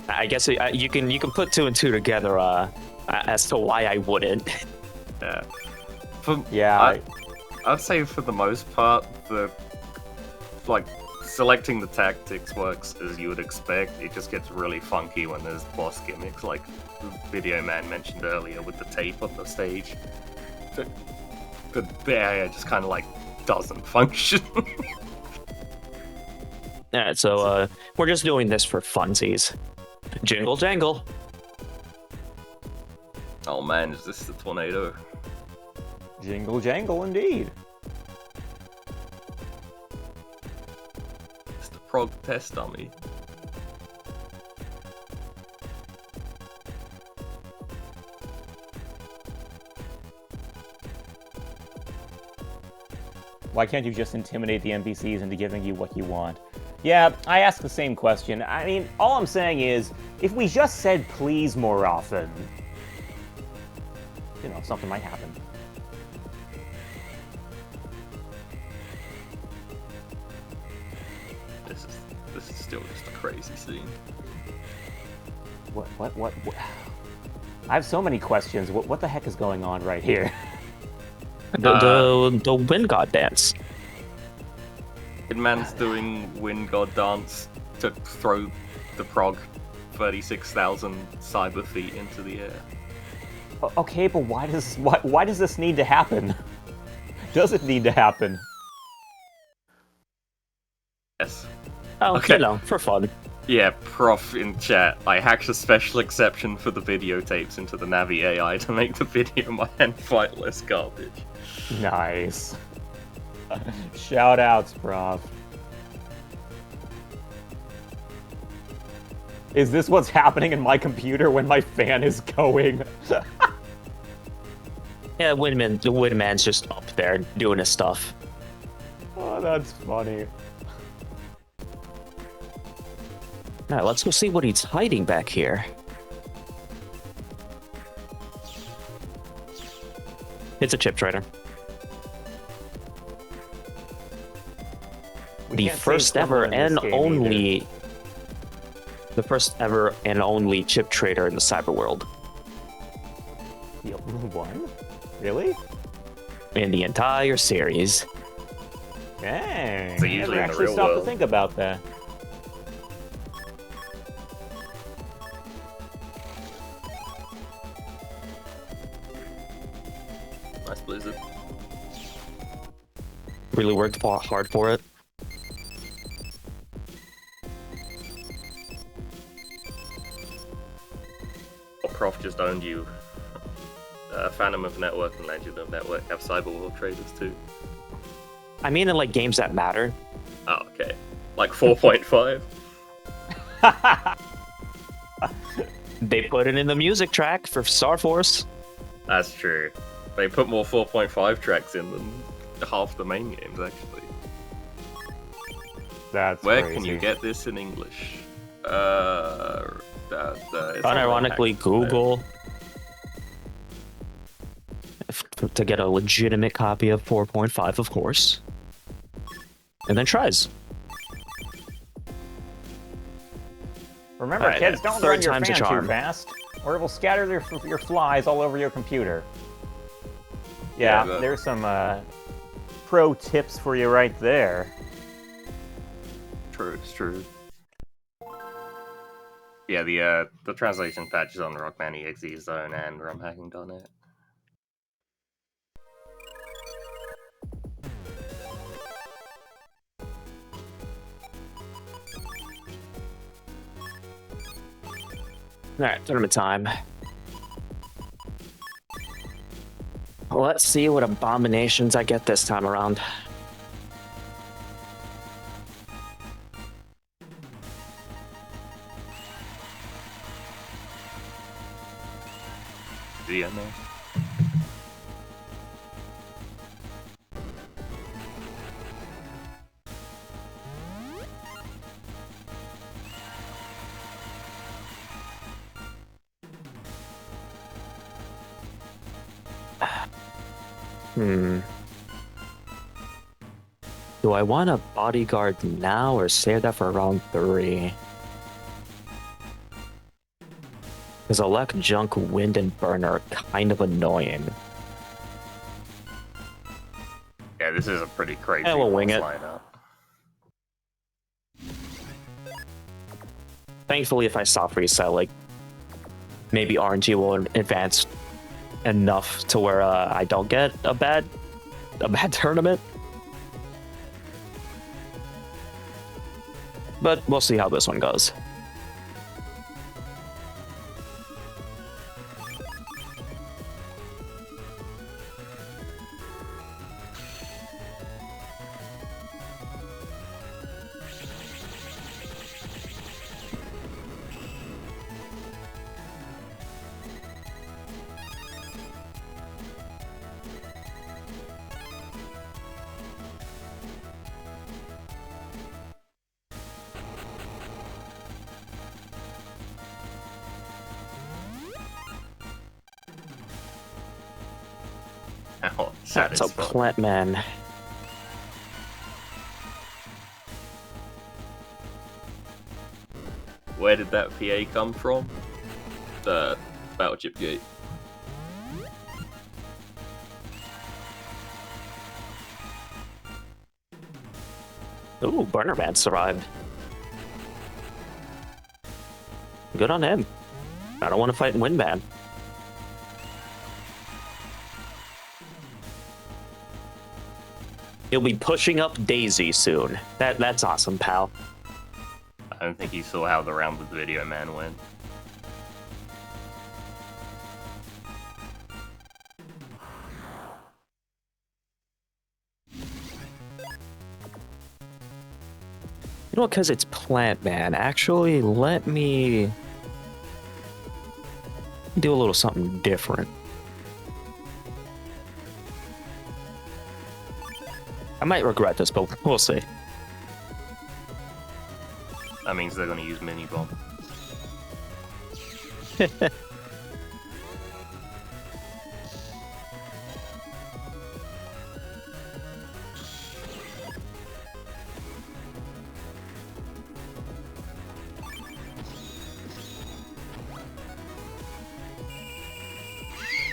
C: I guess you can put two and two together as to why I wouldn't.
A: Yeah. I'd say for the most part, selecting the tactics works as you would expect. It just gets really funky when there's boss gimmicks, like the Video Man mentioned earlier with the tape on the stage. The AI just kind of doesn't function.
C: Alright, so we're just doing this for funsies. Jingle jangle.
A: Oh man, is this the tornado?
B: Jingle jangle indeed.
A: It's the prog test dummy.
B: Why can't you just intimidate the NPCs into giving you what you want? Yeah, I ask the same question. I mean, all I'm saying is, if we just said please more often, you know, something might happen.
A: This is still just a crazy scene.
B: What? I have so many questions. What the heck is going on right here?
C: The wind god dance.
A: Man's doing wind god dance to throw the prog 36,000 cyber feet into the air.
B: Okay, but why does this need to happen? Does it need to happen?
A: Yes.
C: Oh,
A: okay.
C: You know, for fun.
A: Yeah, Prof in chat. I hacked a special exception for the videotapes into the Navi AI to make the video man fight less garbage.
B: Nice. Shout outs, Prof. Is this what's happening in my computer when my fan is going?
C: Yeah, the Windman's just up there doing his stuff.
B: Oh, that's funny.
C: Alright, let's go see what he's hiding back here. It's a chip trader. The first ever and only... The first ever and only chip trader in the cyber world.
B: The only one? Really?
C: In the entire series.
B: Dang.
A: So
B: I
A: usually
B: never
A: in the
B: actually
A: real
B: stopped to
A: world.
B: think about that.
A: Nice blizzard.
C: Really worked hard for it.
A: Prof just owned you. Phantom of Network and Legend of Network have cyberworld traders too.
C: I mean, in like games that matter.
A: Oh, okay. Like 4.5?
C: They put it in the music track for Star Force.
A: That's true. They put more 4.5 tracks in than half the main games, actually.
B: That's
A: Where
B: crazy.
A: can you get this in English? It's
C: Unironically, Google to get a legitimate copy of 4.5, of course, and then tries.
B: Remember,
C: Alright,
B: kids, don't
C: third
B: run your
C: time's a
B: fan too
C: charm.
B: fast, or it will scatter your flies all over your computer. Yeah,
A: Yeah,
B: there's some pro tips for you right there.
A: True, it's true. Yeah, the translation patch is on Rockman.EXE Zone and RumHacking.net.
C: Alright, tournament time. Let's see what abominations I get this time around.
A: The end there.
C: Do I want a bodyguard now or save that for round 3? Because Elect, Junk, Wind, and Burn are kind of annoying.
A: Yeah, this is a pretty crazy
C: Yeah, we'll wing it.
A: lineup.
C: Thankfully, if I soft reset, like, maybe RNG will advance enough to where I don't get a bad tournament. But we'll see how this one goes.
A: How
C: That's a
A: satisfying.
C: plant man.
A: Where did that PA come from? The Battleship Gate.
C: Ooh, Burner Man survived. Good on him. I don't want to fight Windman. He'll be pushing up Daisy soon. That's awesome, pal.
A: I don't think you saw how the round with Video Man went.
C: You know, because it's Plant Man. Actually, let me do a little something different. I might regret this, but we'll see.
A: That means they're gonna use Mini Bomb.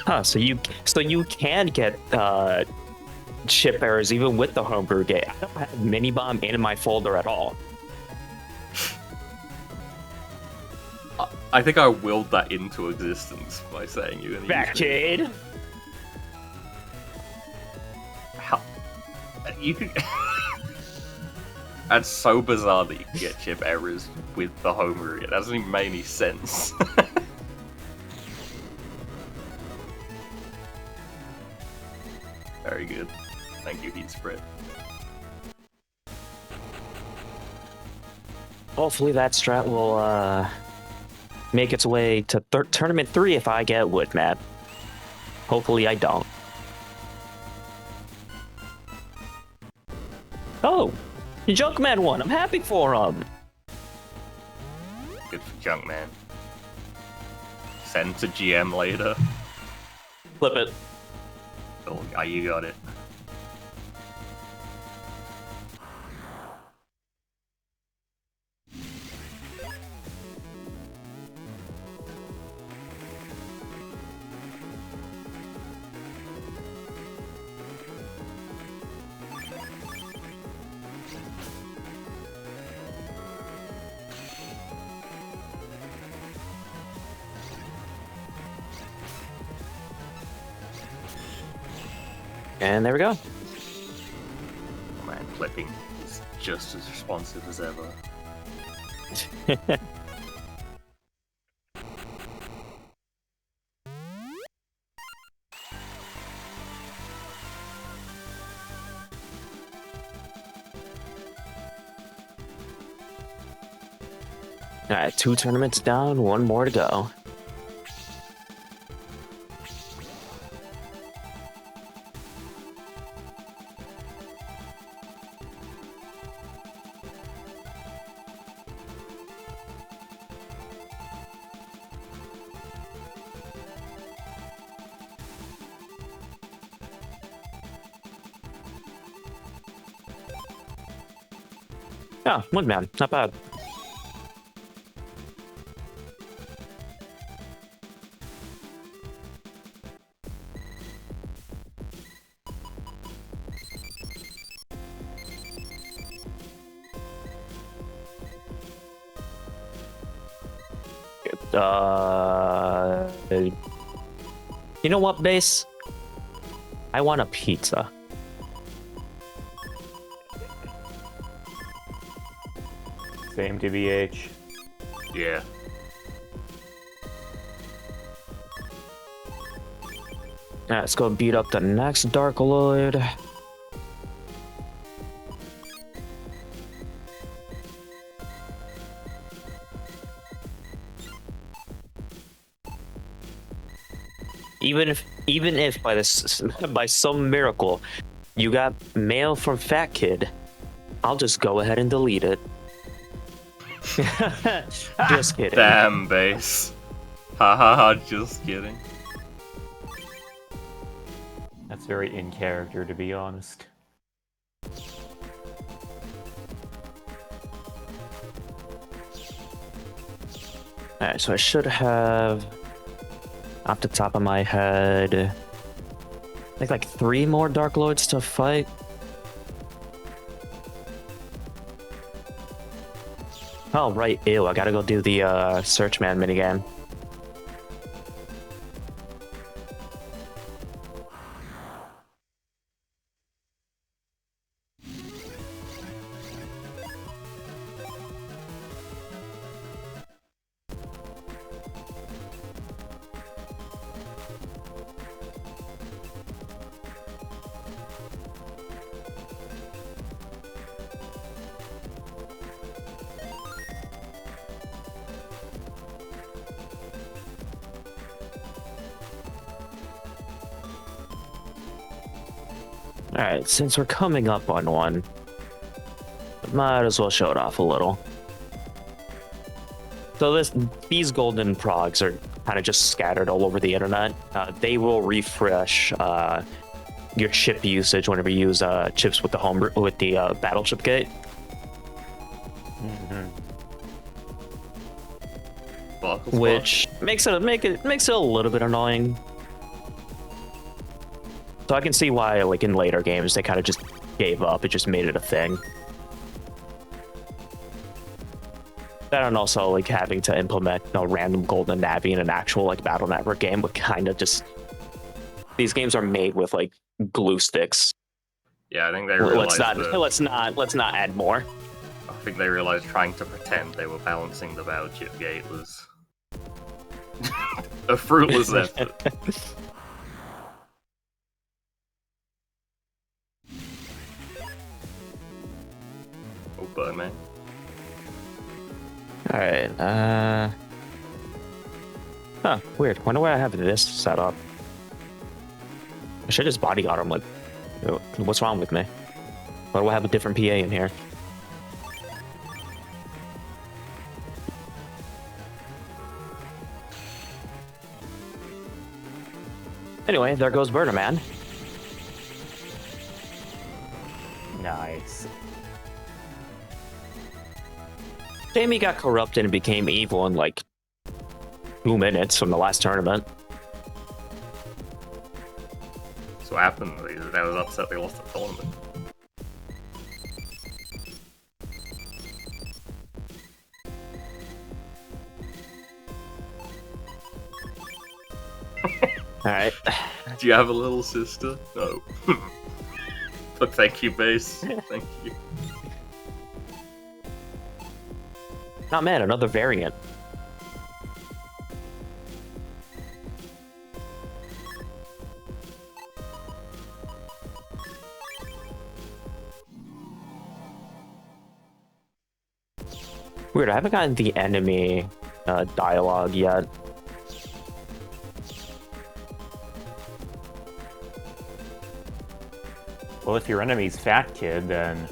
C: Huh, so you can get chip errors even with the homebrew gate. I don't have Mini Bomb in my folder at all.
A: I think I willed that into existence by saying you're gonna use Mini Bomb.
C: Backade!
A: How... You could... That's so bizarre that you can get chip errors with the homebrew. It doesn't even make any sense. Very good. Thank you, Heat Spread.
C: Hopefully that strat will make its way to Tournament 3 if I get Wood Map. Hopefully I don't. Oh! Junkman won! I'm happy for him!
A: Good for Junkman. Send to GM later.
C: Flip it.
A: Oh, you got it.
C: And there we go.
A: Oh man, clipping is just as responsive as ever.
C: Alright, 2 tournaments down, 1 more to go. Yeah, Woodman, not bad. You know what, Base? I want a pizza.
B: Same TBH.
A: Yeah.
C: Alright, let's go beat up the next Dark Lord. Even if by some miracle you got mail from Fat Kid, I'll just go ahead and delete it. Just kidding.
A: Damn, Base. Ha ha ha, just kidding.
B: That's very in character, to be honest.
C: Alright, so I should have, off the top of my head, I think like 3 more Dark Lords to fight. Oh, right, ew, I gotta go do the Search Man minigame. Alright, since we're coming up on one, might as well show it off a little. So these golden progs are kind of just scattered all over the internet. They will refresh your chip usage whenever you use chips with the battleship gate. Which makes it a little bit annoying. So I can see why, like in later games, they kind of just gave up. It just made it a thing. That and also like having to implement a random golden navy in an actual like battle network game would kind of just. These games are made with like glue sticks.
A: Yeah, I think they realized
C: let's not add more.
A: I think they realized trying to pretend they were balancing the battleship gate was a fruitless effort. Oh, Birdman.
C: Alright, huh, weird. Wonder why I have this set up. I should just bodyguard him, like, what's wrong with me? Why do I have a different PA in here? Anyway, there goes Burner Man.
B: Nice.
C: Jamie got corrupted and became evil in like 2 minutes from the last tournament.
A: So what happened? That was upset they lost the tournament.
C: Alright.
A: Do you have a little sister? No. But thank you, base. Thank you.
C: Not mad, another variant. Weird, I haven't gotten the enemy dialogue yet.
B: Well, if your enemy's Fat Kid, then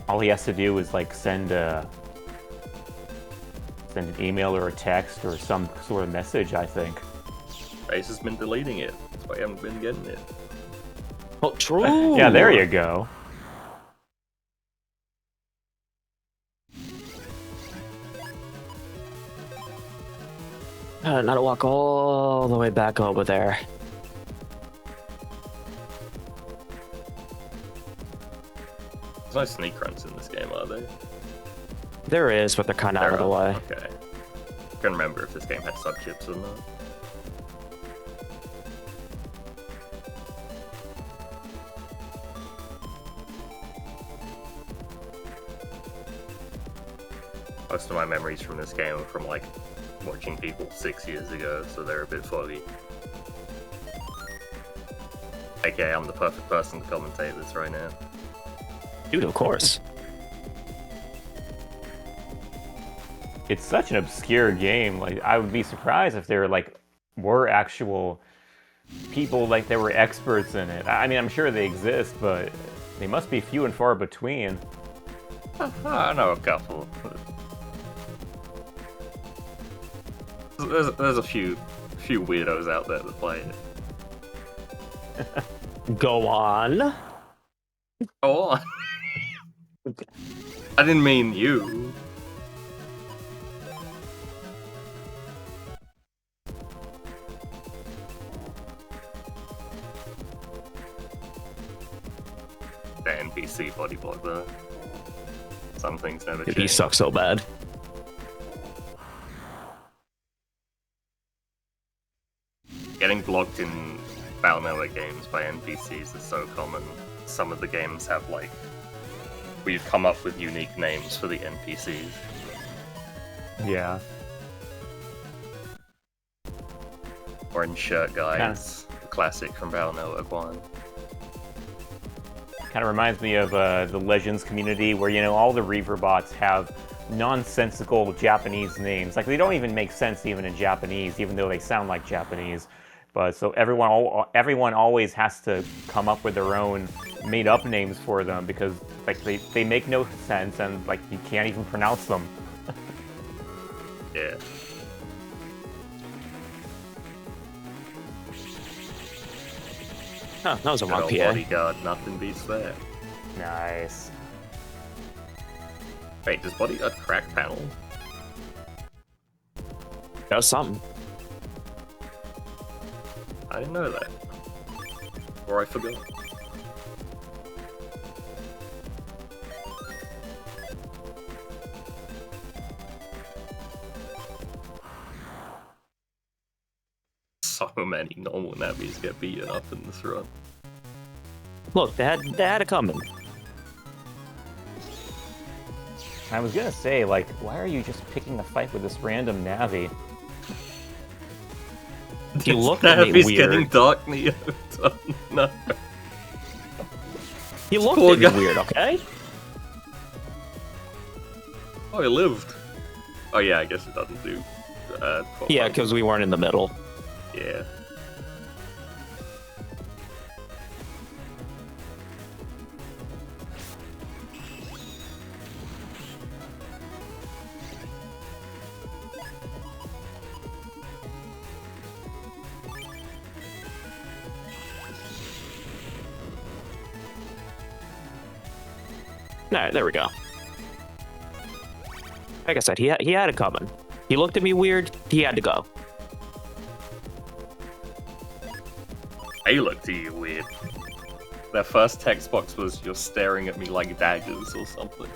B: all he has to do is like send an email or a text or some sort of message, I think.
A: Base has been deleting it. That's why I haven't been getting it.
C: Oh, true!
B: Yeah, there you go.
C: Not to walk all the way back over there.
A: There's no sneak runs in this game, are there?
C: There is, but they're kind of out of the way.
A: Okay. I can't remember if this game had sub-chips or not. Most of my memories from this game are from, like, watching people 6 years ago, so they're a bit foggy. Okay, I'm the perfect person to commentate this right now.
C: Dude, of course.
B: It's such an obscure game. Like, I would be surprised if there were actual people like there were experts in it. I mean, I'm sure they exist, but they must be few and far between.
A: I know a couple. There's a few weirdos out there that play it.
C: Go on.
A: Go on. I didn't mean you. The NPC bodyblock though. Some things never change.
C: He sucks so bad.
A: Getting blocked in Battle Network games by NPCs is so common. Some of the games have we've come up with unique names for the NPCs.
B: Yeah.
A: Orange shirt guys, the classic from Battle Network 1.
B: Kind of reminds me of the Legends community where, you know, all the Reaver bots have nonsensical Japanese names. Like, they don't even make sense even in Japanese, even though they sound like Japanese. But so everyone always has to come up with their own made-up names for them because like they make no sense and like you can't even pronounce them.
A: Yeah.
C: Huh, that was a
A: Good
C: wrong
A: old
C: PA.
A: bodyguard, nothing beats that.
B: Nice.
A: Wait, does bodyguard crack panel?
C: That was something.
A: I didn't know that. Or I forgot. So many normal nabbies get beaten up in this run.
C: Look, they had it coming.
B: I was gonna say, like, why are you just picking a fight with this random Navi?
C: He looked at me
A: Navi's
C: weird.
A: getting dark Neo. No.
C: He looked
A: Poor
C: at me
A: guy.
C: weird, okay?
A: Oh, he lived. Oh yeah, I guess it doesn't do.
C: Yeah, because we weren't in the middle.
A: Yeah.
C: Alright, there we go. Like I said, he had it coming. He looked at me weird, he had to go.
A: They looked at you weird. Their first text box was, "You're staring at me like daggers" or something.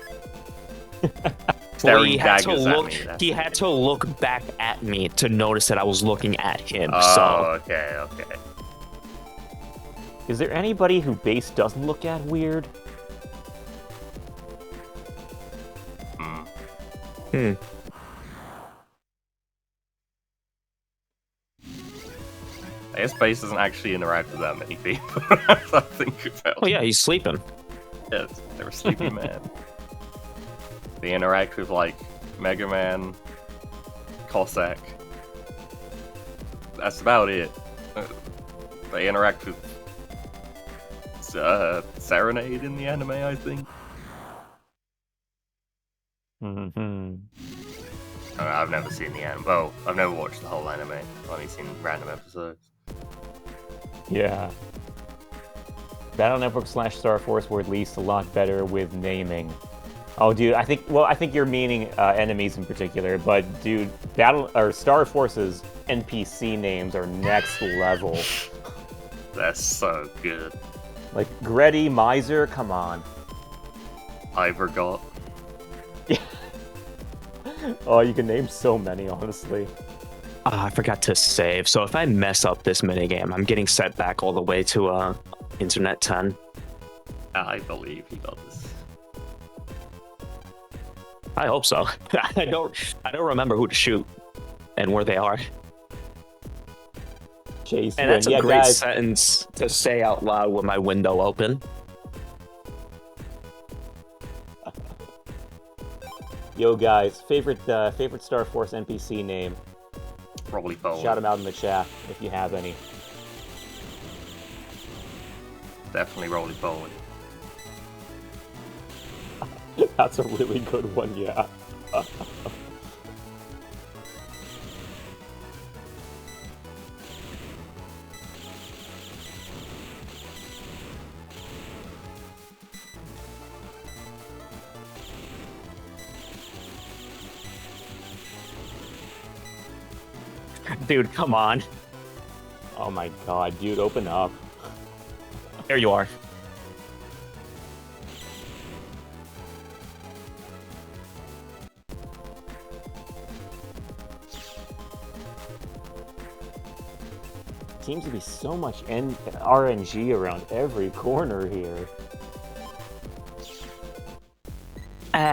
C: Well, he had to
A: daggers
C: look.
A: at me.
C: He had to look back at me to notice that I was looking at him.
A: Oh,
C: So
A: okay, okay.
B: Is there anybody who base doesn't look at weird?
C: Hmm.
A: I guess Base doesn't actually interact with that many people. I think about
C: Oh yeah, he's sleeping.
A: it. They're a sleepy man. They interact with like Mega Man, Cossack. That's about it. They interact with Serenade in the anime, I think.
B: Mm-hmm.
A: I've never seen the anime. Well, I've never watched the whole anime. I've only seen random episodes.
B: Yeah. Battle Network / Star Force were at least a lot better with naming. Oh, dude, I think you're meaning enemies in particular, but dude, Star Force's NPC names are next level.
A: That's so good.
B: Like Gretty, Miser, come on.
A: I forgot.
B: Oh, you can name so many, honestly.
C: I forgot to save. So if I mess up this minigame, I'm getting set back all the way to Internet 10.
A: I believe he does.
C: I hope so. I don't remember who to shoot and where they are.
B: Chase,
C: And that's a
B: yeah,
C: great
B: guys.
C: sentence to say out loud with my window open.
B: Yo, guys, favorite Star Force NPC name?
A: Probably Bowen.
B: Shout them out in the chat if you have any.
A: Definitely Rolly Bowen.
B: That's a really good one, yeah.
C: Dude, come on.
B: Oh my god, dude, open up.
C: There you are.
B: Seems to be so much RNG around every corner here.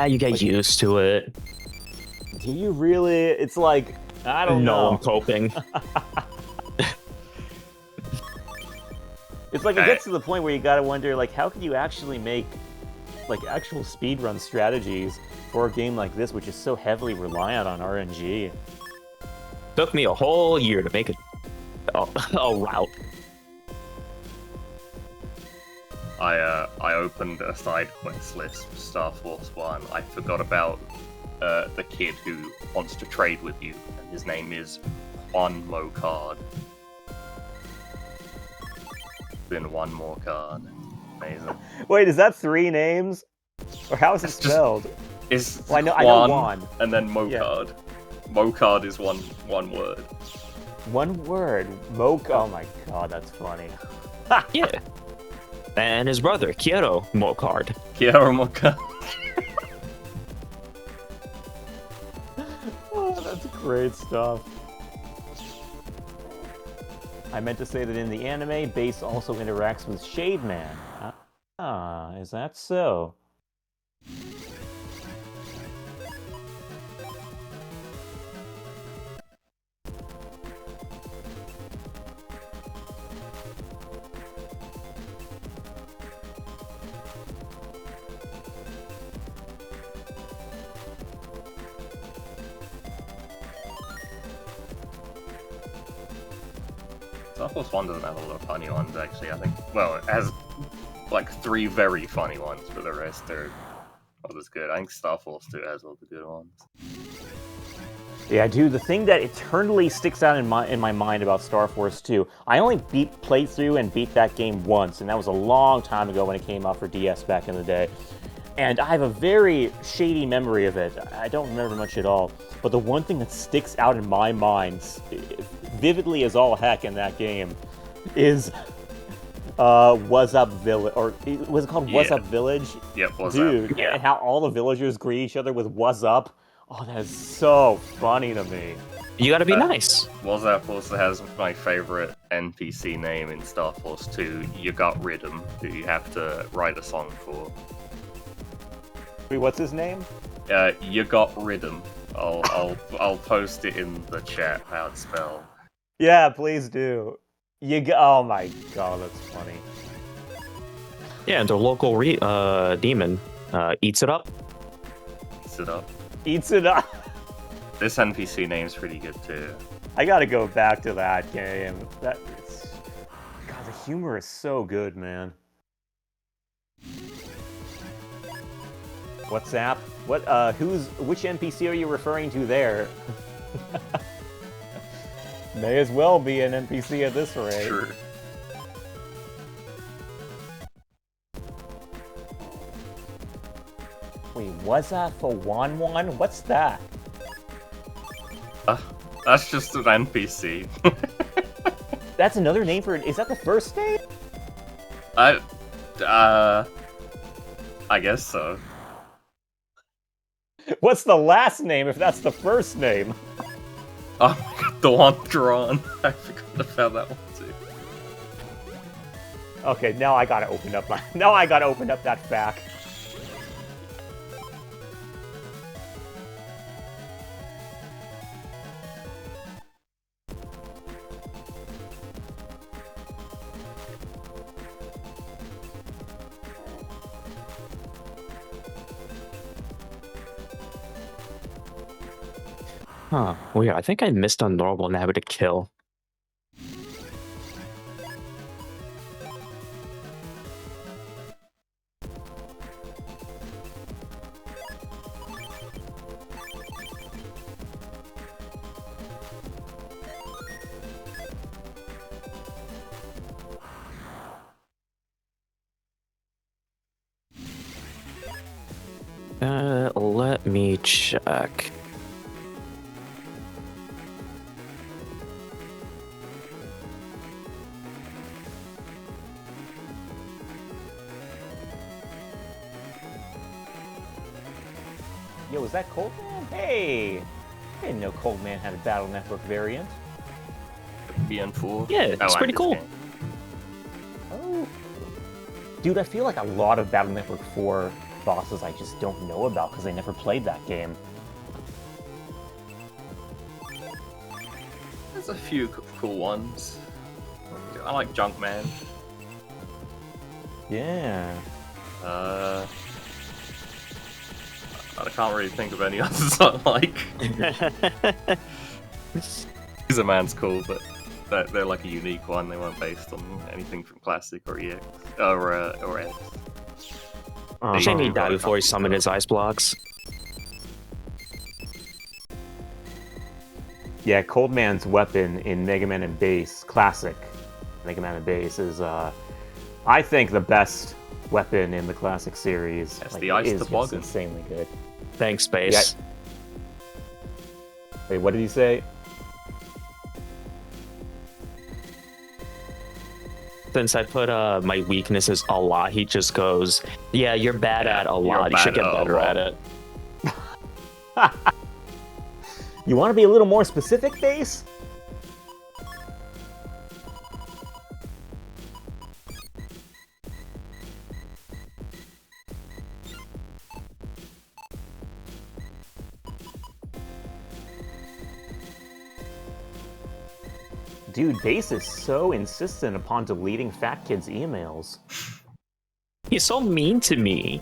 C: You get used to it.
B: Do you really? It's like, I don't know.
C: I'm coping.
B: It's like it gets to the point where you gotta wonder, like, how can you actually make, like, actual speedrun strategies for a game like this, which is so heavily reliant on RNG?
C: Took me a whole year to make Oh wow.
A: I opened a side quest list for Star Force 1. I forgot about the kid who wants to trade with you, and his name is One Mo Card. Then one more card. Amazing.
B: Wait, is that 3 names? Or how is it spelled?
A: It's
B: Well, I know Juan.
A: And then Mo
B: Yeah.
A: Card. Mo Card is one word.
B: One word. Oh my god, that's funny.
C: Yeah. And his brother, Kiero Mokard.
A: Kiara Mo Card.
B: Oh, that's great stuff. I meant to say that in the anime, Base also interacts with Shade Man. Ah, is that so?
A: Star Force 1 doesn't have a lot of funny ones, actually, I think. Well, it has, like, 3 very funny ones, but the rest are not as good. I think Star Force 2 has all the good ones.
B: Yeah, dude, the thing that eternally sticks out in my mind about Star Force 2, I only played through and beat that game once, and that was a long time ago when it came out for DS back in the day. And I have a very shady memory of it. I don't remember much at all. But the one thing that sticks out in my mind, vividly as all heck in that game, is What's Up Village, or was it called What's Up Village?
A: Yep, What's
B: Dude,
A: Up?
C: Yeah.
B: and how all the villagers greet each other with What's Up. Oh, that is so funny to me.
C: You gotta be nice.
A: What's Up also has my favorite NPC name in Star Force 2, You Got Rhythm, who you have to write a song for.
B: Wait, what's his name?
A: You Got Rhythm. I'll post it in the chat how it's spelled.
B: Yeah, please do. Oh my god, that's funny.
C: Yeah, and their local demon eats it up.
A: Eats it up.
B: Eats it up.
A: This NPC name's pretty good too.
B: I gotta go back to that game. God, the humor is so good, man. WhatsApp? What? Which NPC are you referring to there? May as well be an NPC at this rate.
A: Sure.
B: Wait, what's that for Wan? What's that?
A: That's just an NPC.
B: That's another name for it. Is that the first name?
A: I guess so.
B: What's the last name if that's the first name?
A: Oh my god, the one drawn. I forgot about that one too.
B: Okay, now I gotta open up that fact.
C: Huh. Weird. I think I missed on normal and having to kill. Let me check.
B: Yo, is that Cold Man? Hey! I didn't know Cold Man had a Battle Network variant.
A: BN4.
C: Yeah, it's pretty cool.
B: Oh. Dude, I feel like a lot of Battle Network 4 bosses I just don't know about because I never played that game.
A: There's a few cool ones. I like Junkman.
B: Yeah.
A: I can't really think of any others I like. Man's cool, but they're like a unique one. They weren't based on anything from Classic or EX or X.
C: Shame he
A: They-
C: died before he summoned his ice blocks.
B: Yeah, Cold Man's weapon in Mega Man and Bass, classic Mega Man and Bass, is, I think, the best weapon in the classic series.
A: That's
B: Like,
A: the ice
B: it is just
A: toboggan.
B: insanely good.
C: Thanks, Space.
B: Wait, what did he say?
C: Since I put my weaknesses a lot, he just goes, yeah, you're bad at a lot. You should get
A: bad at a
C: better
A: lot."
C: at it.
B: You want to be a little more specific, Bass? Dude, Bass is so insistent upon deleting Fat Kid's emails.
C: He's so mean to me.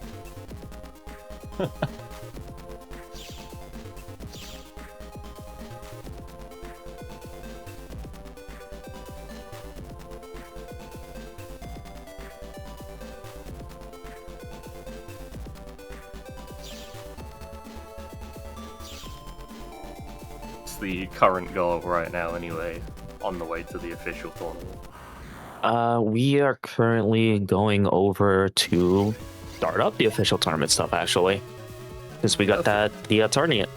A: It's the current goal right now, anyway. On the way to the official tournament.
C: We are currently going over to start up the official tournament stuff, actually. Because we got the tournament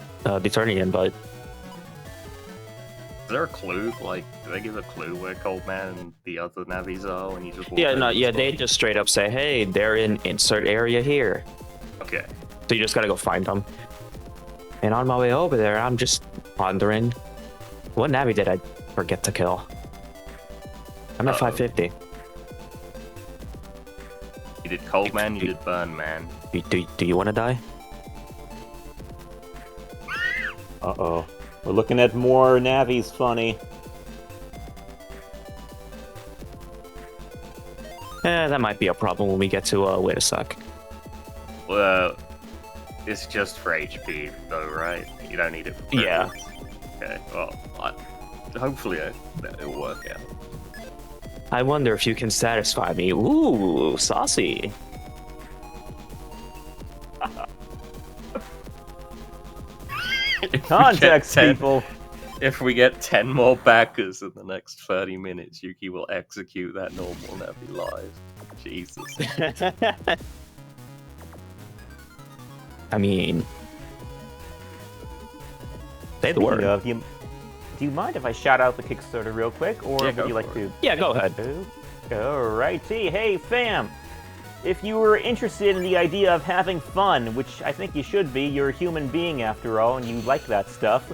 C: invite.
A: Is there a clue? Like, do they give a clue where Cold Man and the other Navis are when you just walk
C: Yeah,
A: over
C: no,
A: the
C: yeah,
A: spot?
C: they just straight up say, hey, they're in insert area here.
A: Okay.
C: So you just gotta go find them. And on my way over there, I'm just pondering, what Navi did I forget to kill? I'm at 550.
A: You did Cold Man, you did Burn Man.
C: Do you want to die?
B: Uh-oh. We're looking at more Navis, funny.
C: That might be a problem when we get to, wait a sec.
A: Well, it's just for HP, though, right? You don't need it for
C: Yeah.
A: purpose. Okay, well, hopefully it'll work out.
C: I wonder if you can satisfy me. Ooh, saucy.
B: Context, people!
A: If we get 10 more backers in the next 30 minutes, Yukki will execute that normal Navi live. Jesus.
C: I mean, say the
B: Speaking
C: word.
B: of, do you mind if I shout out the Kickstarter real quick, or
A: Yeah,
B: would
A: go
B: you like
A: for it.
B: to?
C: Yeah, go ahead.
B: Alrighty, hey fam! If you were interested in the idea of having fun, which I think you should be, you're a human being after all, and you like that stuff,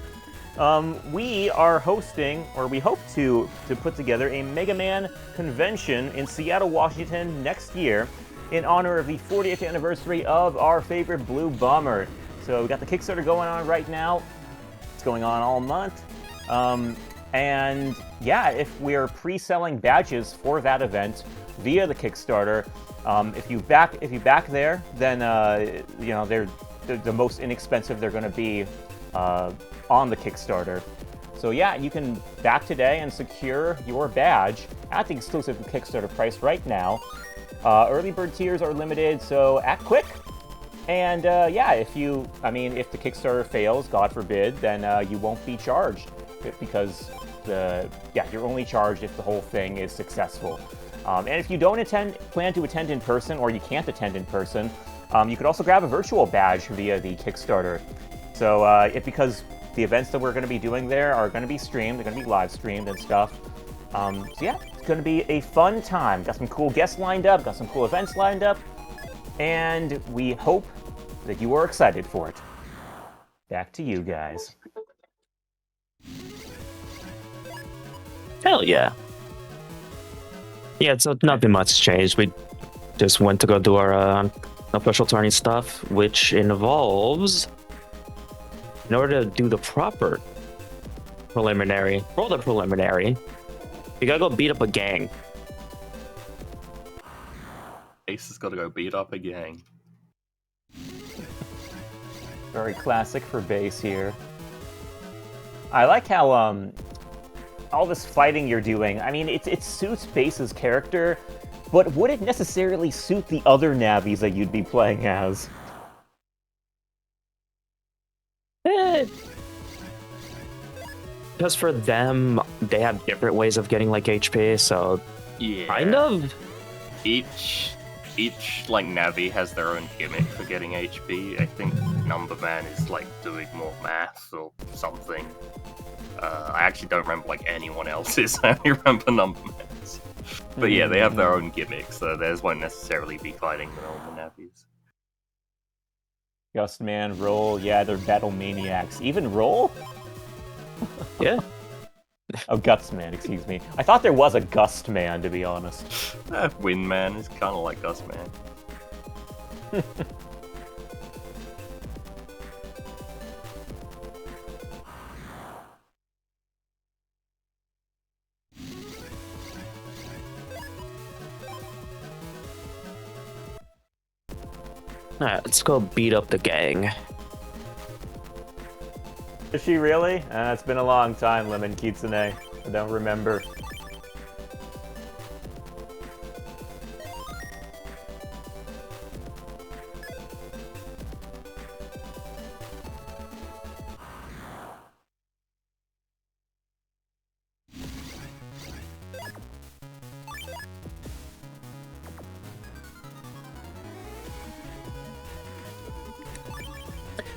B: we are hosting, or we hope to put together a Mega Man convention in Seattle, Washington next year in honor of the 40th anniversary of our favorite Blue Bomber. So we got the Kickstarter going on right now. It's going on all month. And yeah, if we're pre-selling badges for that event via the Kickstarter, if you back there, then you know they're the most inexpensive they're going to be on the Kickstarter. So yeah, you can back today and secure your badge at the exclusive Kickstarter price right now. Early bird tiers are limited, so act quick. And yeah, if the Kickstarter fails, God forbid, then you won't be charged because you're only charged if the whole thing is successful. And if you don't plan to attend in person, or you can't attend in person, you could also grab a virtual badge via the Kickstarter. So because the events that we're going to be doing there are going to be streamed, they're going to be live streamed and stuff. So yeah, it's going to be a fun time. Got some cool guests lined up, got some cool events lined up, and we hope that you are excited for it. Back to you guys.
C: Hell yeah. Yeah, so nothing much changed. We just went to go do our official tourney stuff, which involves, in order to do the proper preliminary, you gotta go beat up a gang.
A: Ace has got to go beat up a gang.
B: Very classic for Bass here. I like how all this fighting you're doing, I mean, it suits Base's character, but would it necessarily suit the other Navis that you'd be playing as?
C: Because for them, they have different ways of getting like HP, so
A: Yeah.
C: kind of.
A: Each like Navi has their own gimmick for getting HP. I think Numberman is like doing more math or something. I actually don't remember like anyone else's. I only remember Numberman's. But yeah, they have their own gimmicks, so theirs won't necessarily be fighting the normal Navis.
B: Gustman, Roll, yeah, they're battle maniacs. Even Roll?
C: Yeah.
B: Oh, Gutsman, excuse me. I thought there was a Gustman, to be honest.
A: Windman is kind of like Gustman.
C: Alright, let's go beat up the gang.
B: Is she really? It's been a long time, Lemon Kitsune. I don't remember.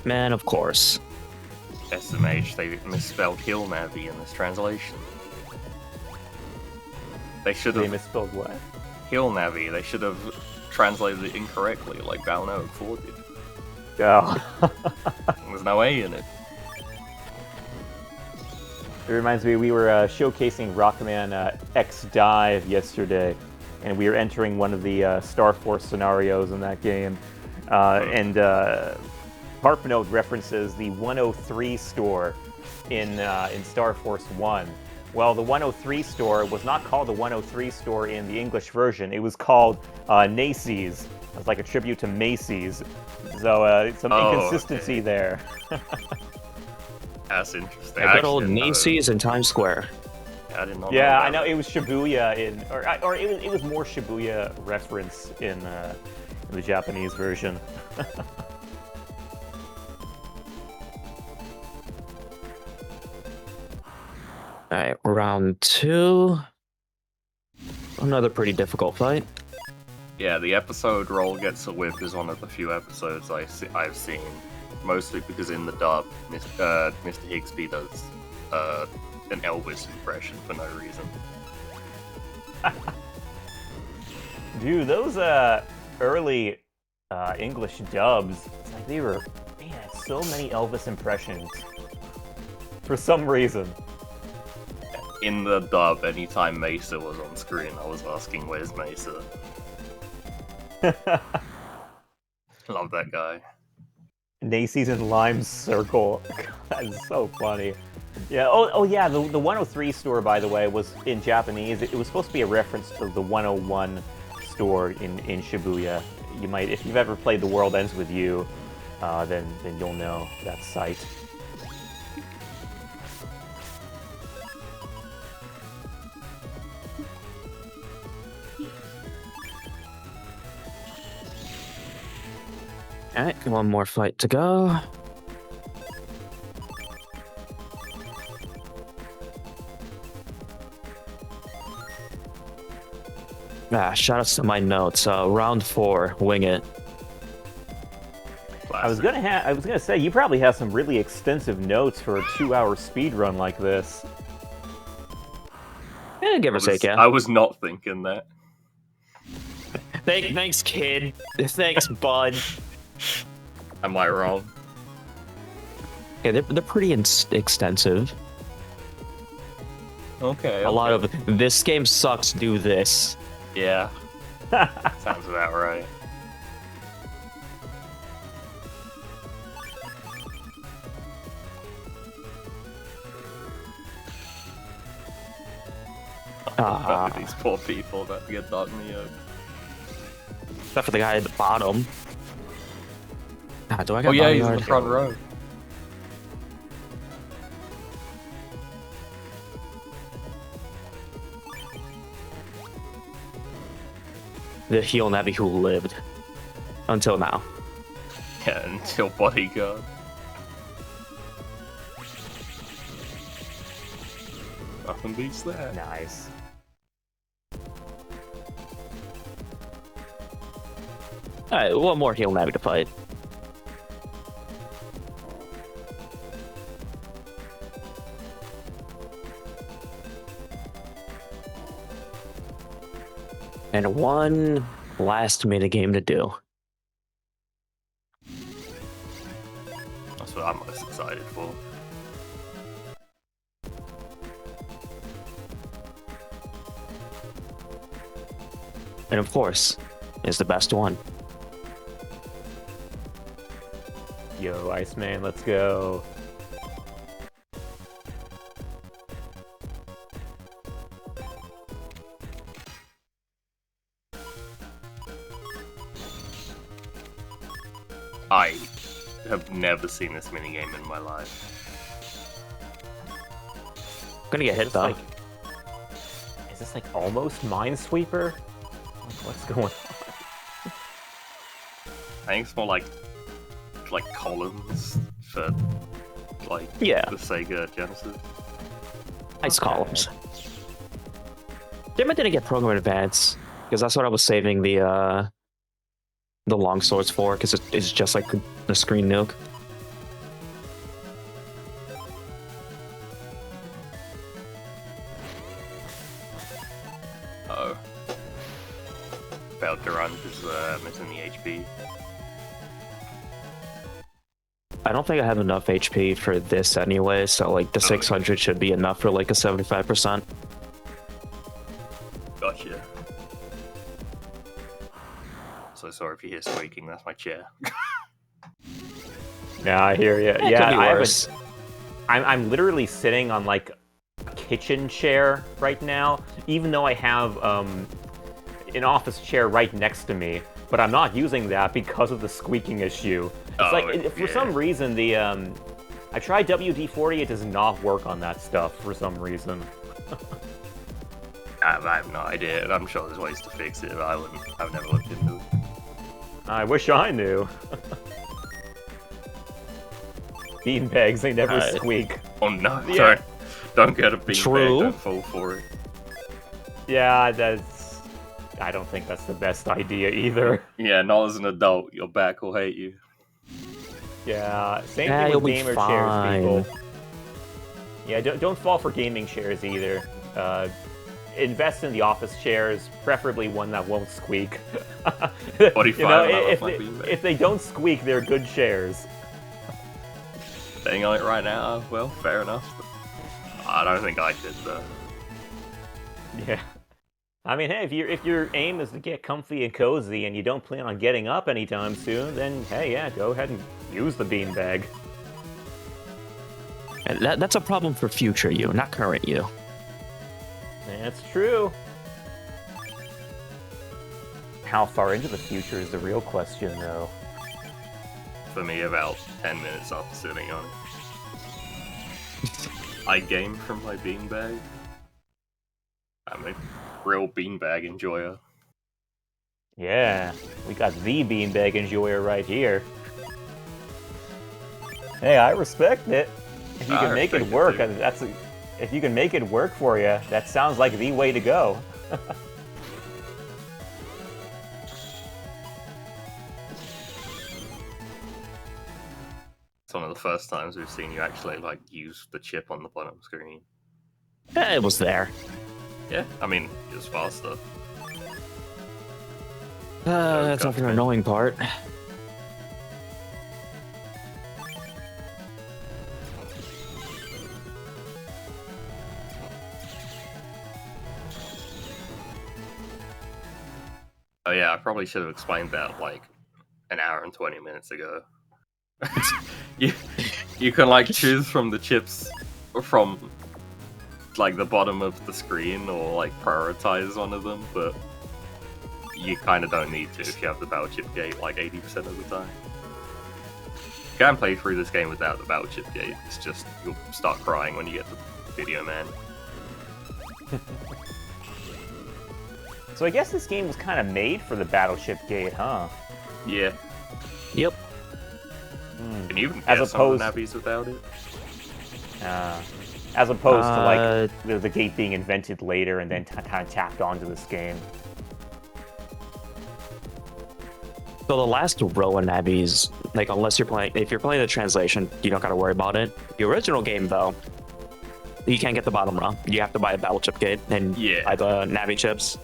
C: Man, of course.
A: SMH, they misspelled Hill Navi in this translation. They should
B: They
A: have
B: misspelled what?
A: Hill Navi. They should have translated it incorrectly, like Balno 4 did.
B: Oh.
A: There's no A in it.
B: It reminds me, we were showcasing Rockman.EXE Dive yesterday, and we were entering one of the Star Force scenarios in that game. And Harpnote references the 103 store in Star Force 1. Well, the 103 store was not called the 103 store in the English version. It was called Macy's. It's like a tribute to Macy's. So some inconsistency there.
A: That's interesting.
C: Good old Macy's in Times Square.
A: I did not.
B: Yeah,
A: know
B: I know it was Shibuya or it was more Shibuya reference in the Japanese version.
C: Alright, round 2. Another pretty difficult fight.
A: Yeah, the episode Roll Gets a Whip is one of the few episodes I've seen. Mostly because in the dub, Mr. Higsby does an Elvis impression for no reason.
B: Dude, those early English dubs, it's like they were, man, so many Elvis impressions. For some reason.
A: In the dub, anytime Mesa was on screen, I was asking, where's Mesa? Love that guy.
B: Nacy's in Lime's Circle. That's so funny. Yeah, oh yeah, the 103 store, by the way, was in Japanese. It was supposed to be a reference to the 101 store in Shibuya. You might, if you've ever played The World Ends With You, then you'll know that site.
C: Alright, one more fight to go. Shout outs to my notes. Round 4, wing it.
B: I was gonna say you probably have some really extensive notes for a 2-hour speed run like this.
C: Give or take, yeah.
A: I was not thinking that.
C: Thanks, kid. Thanks, bud.
A: Am I wrong?
C: Yeah, they're pretty extensive.
A: Okay.
C: A lot of this game sucks. Do this.
A: Yeah. Sounds about right. Fuck with these poor people that get dog me up.
C: Except for the guy at the bottom. Do I got
A: Oh yeah, he's in
C: bodyguard?
A: the front row.
C: the heel Navi who lived until now.
A: Yeah, until Bodyguard. Nothing beats that.
B: Nice.
C: Alright, one more heel Navi to fight. And one last minigame to do.
A: That's what I'm most excited for.
C: And of course, is the best one.
B: Yo, Iceman, let's go.
A: I have never seen this minigame in my life.
C: Gonna get hit though.
B: Is this like almost Minesweeper? What's going on?
A: I think it's more like columns for like
C: Yeah.
A: the Sega Genesis.
C: Ice columns. Damn, I didn't get Program Advance because that's what I was saving the long swords for, because it's just like the screen nuke.
A: Oh. Failed to run because missing the HP.
C: I don't think I have enough HP for this anyway, so like the 600 should be enough for like a 75%.
A: Gotcha. So sorry if you hear squeaking, that's my chair.
B: Yeah, I hear you.
C: It
B: Yeah,
C: could be
B: I
C: worse.
B: I'm literally sitting on like a kitchen chair right now, even though I have an office chair right next to me, but I'm not using that because of the squeaking issue. It's for some reason the I tried WD-40, it does not work on that stuff for some reason.
A: I have no idea, and I'm sure there's ways to fix it, but I've never looked into it.
B: I wish I knew. Beanbags, they never squeak.
A: Oh no,
B: Yeah.
A: don't get a beanbag,
C: True.
A: don't fall for it.
B: Yeah, I don't think that's the best idea either.
A: Yeah, not as an adult, your back will hate you.
B: Yeah, same
C: Yeah,
B: thing
C: you'll
B: with
C: be
B: gamer
C: fine.
B: chairs, people. Yeah, don't fall for gaming chairs either. Invest in the office chairs, preferably one that won't squeak.
A: 45
B: You know,
A: and I love
B: if
A: my
B: they,
A: beanbag.
B: if they don't squeak, they're good chairs.
A: Staying on it right now, well, fair enough. I don't think I did though.
B: Yeah. I mean, hey, if your aim is to get comfy and cozy and you don't plan on getting up anytime soon, then hey, yeah, go ahead and use the beanbag.
C: And that's a problem for future you, not current you.
B: That's true. How far into the future is the real question, though.
A: For me, about 10 minutes after sitting on it. I game from my beanbag. I'm a real beanbag enjoyer.
B: Yeah, we got the beanbag enjoyer right here. Hey, I respect it. If you
A: I
B: can make it
A: respect it
B: work,
A: too.
B: if you can make it work for you, that sounds like the way to go.
A: It's one of the first times we've seen you actually like use the chip on the bottom screen.
C: It was there.
A: Yeah, I mean, it was faster.
C: That's not the annoying part.
A: Oh yeah, I probably should have explained that like an hour and 20 minutes ago. you can like choose from the chips from like the bottom of the screen or like prioritize one of them, but you kind of don't need to if you have the battle chip gate like 80% of the time. You can play through this game without the battle chip gate. It's just you'll start crying when you get to Video Man.
B: So I guess this game was kind of made for the Battleship Gate, huh?
A: Yeah.
C: Yep.
A: Can you even
B: As
A: get some of the
B: opposed-
A: nabbies without it?
B: As opposed to like the gate being invented later and then kind of tapped onto this game.
C: So the last row of nabbies, like unless you're playing, if you're playing the translation, you don't gotta worry about it. The original game though, you can't get the bottom row. You have to buy a battleship gate and
A: Yeah.
C: buy the nabby chips.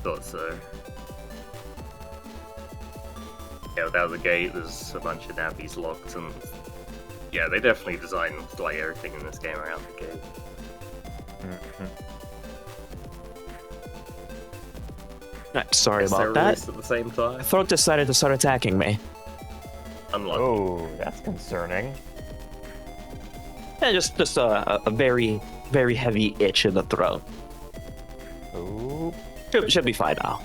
A: Thought so. Yeah, without the gate, there's a bunch of nabbies locked, and yeah, they definitely designed like everything in this game around the gate.
C: Sorry
A: Guess they're
C: about that.
A: released at the same time.
C: Throat decided to start attacking me.
A: Unlucky.
B: Oh, that's concerning.
C: Yeah, just a very, very heavy itch in the throat.
B: Ooh.
C: Should be fine now.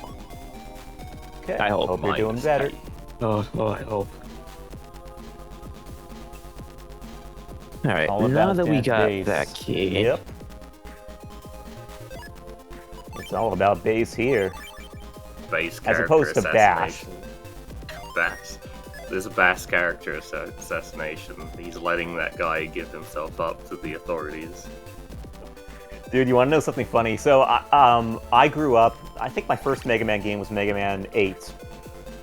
B: Okay.
C: I hope.
B: Hope you're doing
A: Minus
B: better.
A: 8.
C: Oh, I hope. All right,
B: All
C: now
B: about
C: that we
B: that
C: got
B: bass.
C: that key,
B: Yep. It's all about bass here.
A: Base
B: As
A: character
B: opposed to Bash.
A: assassination. Bass. There's a Bass character assassination. He's letting that guy give himself up to the authorities.
B: Dude, you want to know something funny? So, I grew up. I think my first Mega Man game was Mega Man 8.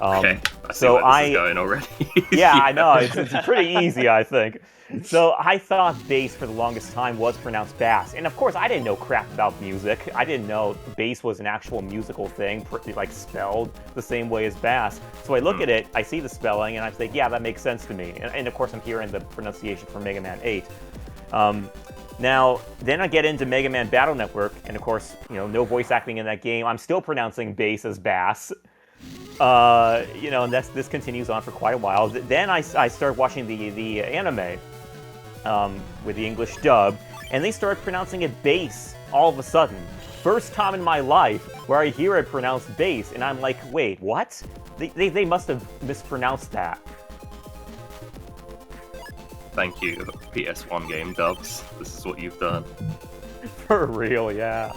A: Okay, I see
B: so
A: where this is going already.
B: Yeah, I know. It's pretty easy, I think. So I thought bass for the longest time was pronounced bass. And of course, I didn't know crap about music. I didn't know bass was an actual musical thing, like spelled the same way as bass. So I look at it, I see the spelling, and I think, yeah, that makes sense to me. And of course, I'm hearing the pronunciation for Mega Man 8. Now, then I get into Mega Man Battle Network, and of course, no voice acting in that game. I'm still pronouncing bass as bass. And this continues on for quite a while. Then I start watching the anime with the English dub, and they start pronouncing it bass all of a sudden. First time in my life where I hear it pronounced bass, and I'm like, wait, what? They must have mispronounced that.
A: Thank you, PS1 game dubs. This is what you've done.
B: For real, yeah.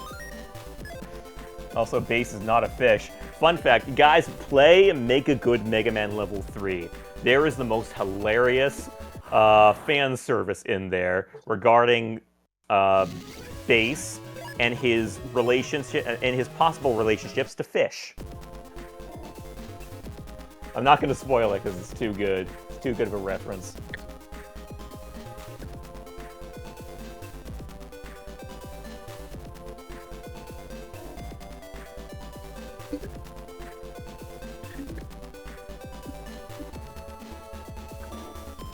B: Also, bass is not a fish. Fun fact, guys, play and make a good Mega Man Level 3. There is the most hilarious fan service in there regarding bass and his relationship and his possible relationships to fish. I'm not going to spoil it because it's too good. It's too good of a reference.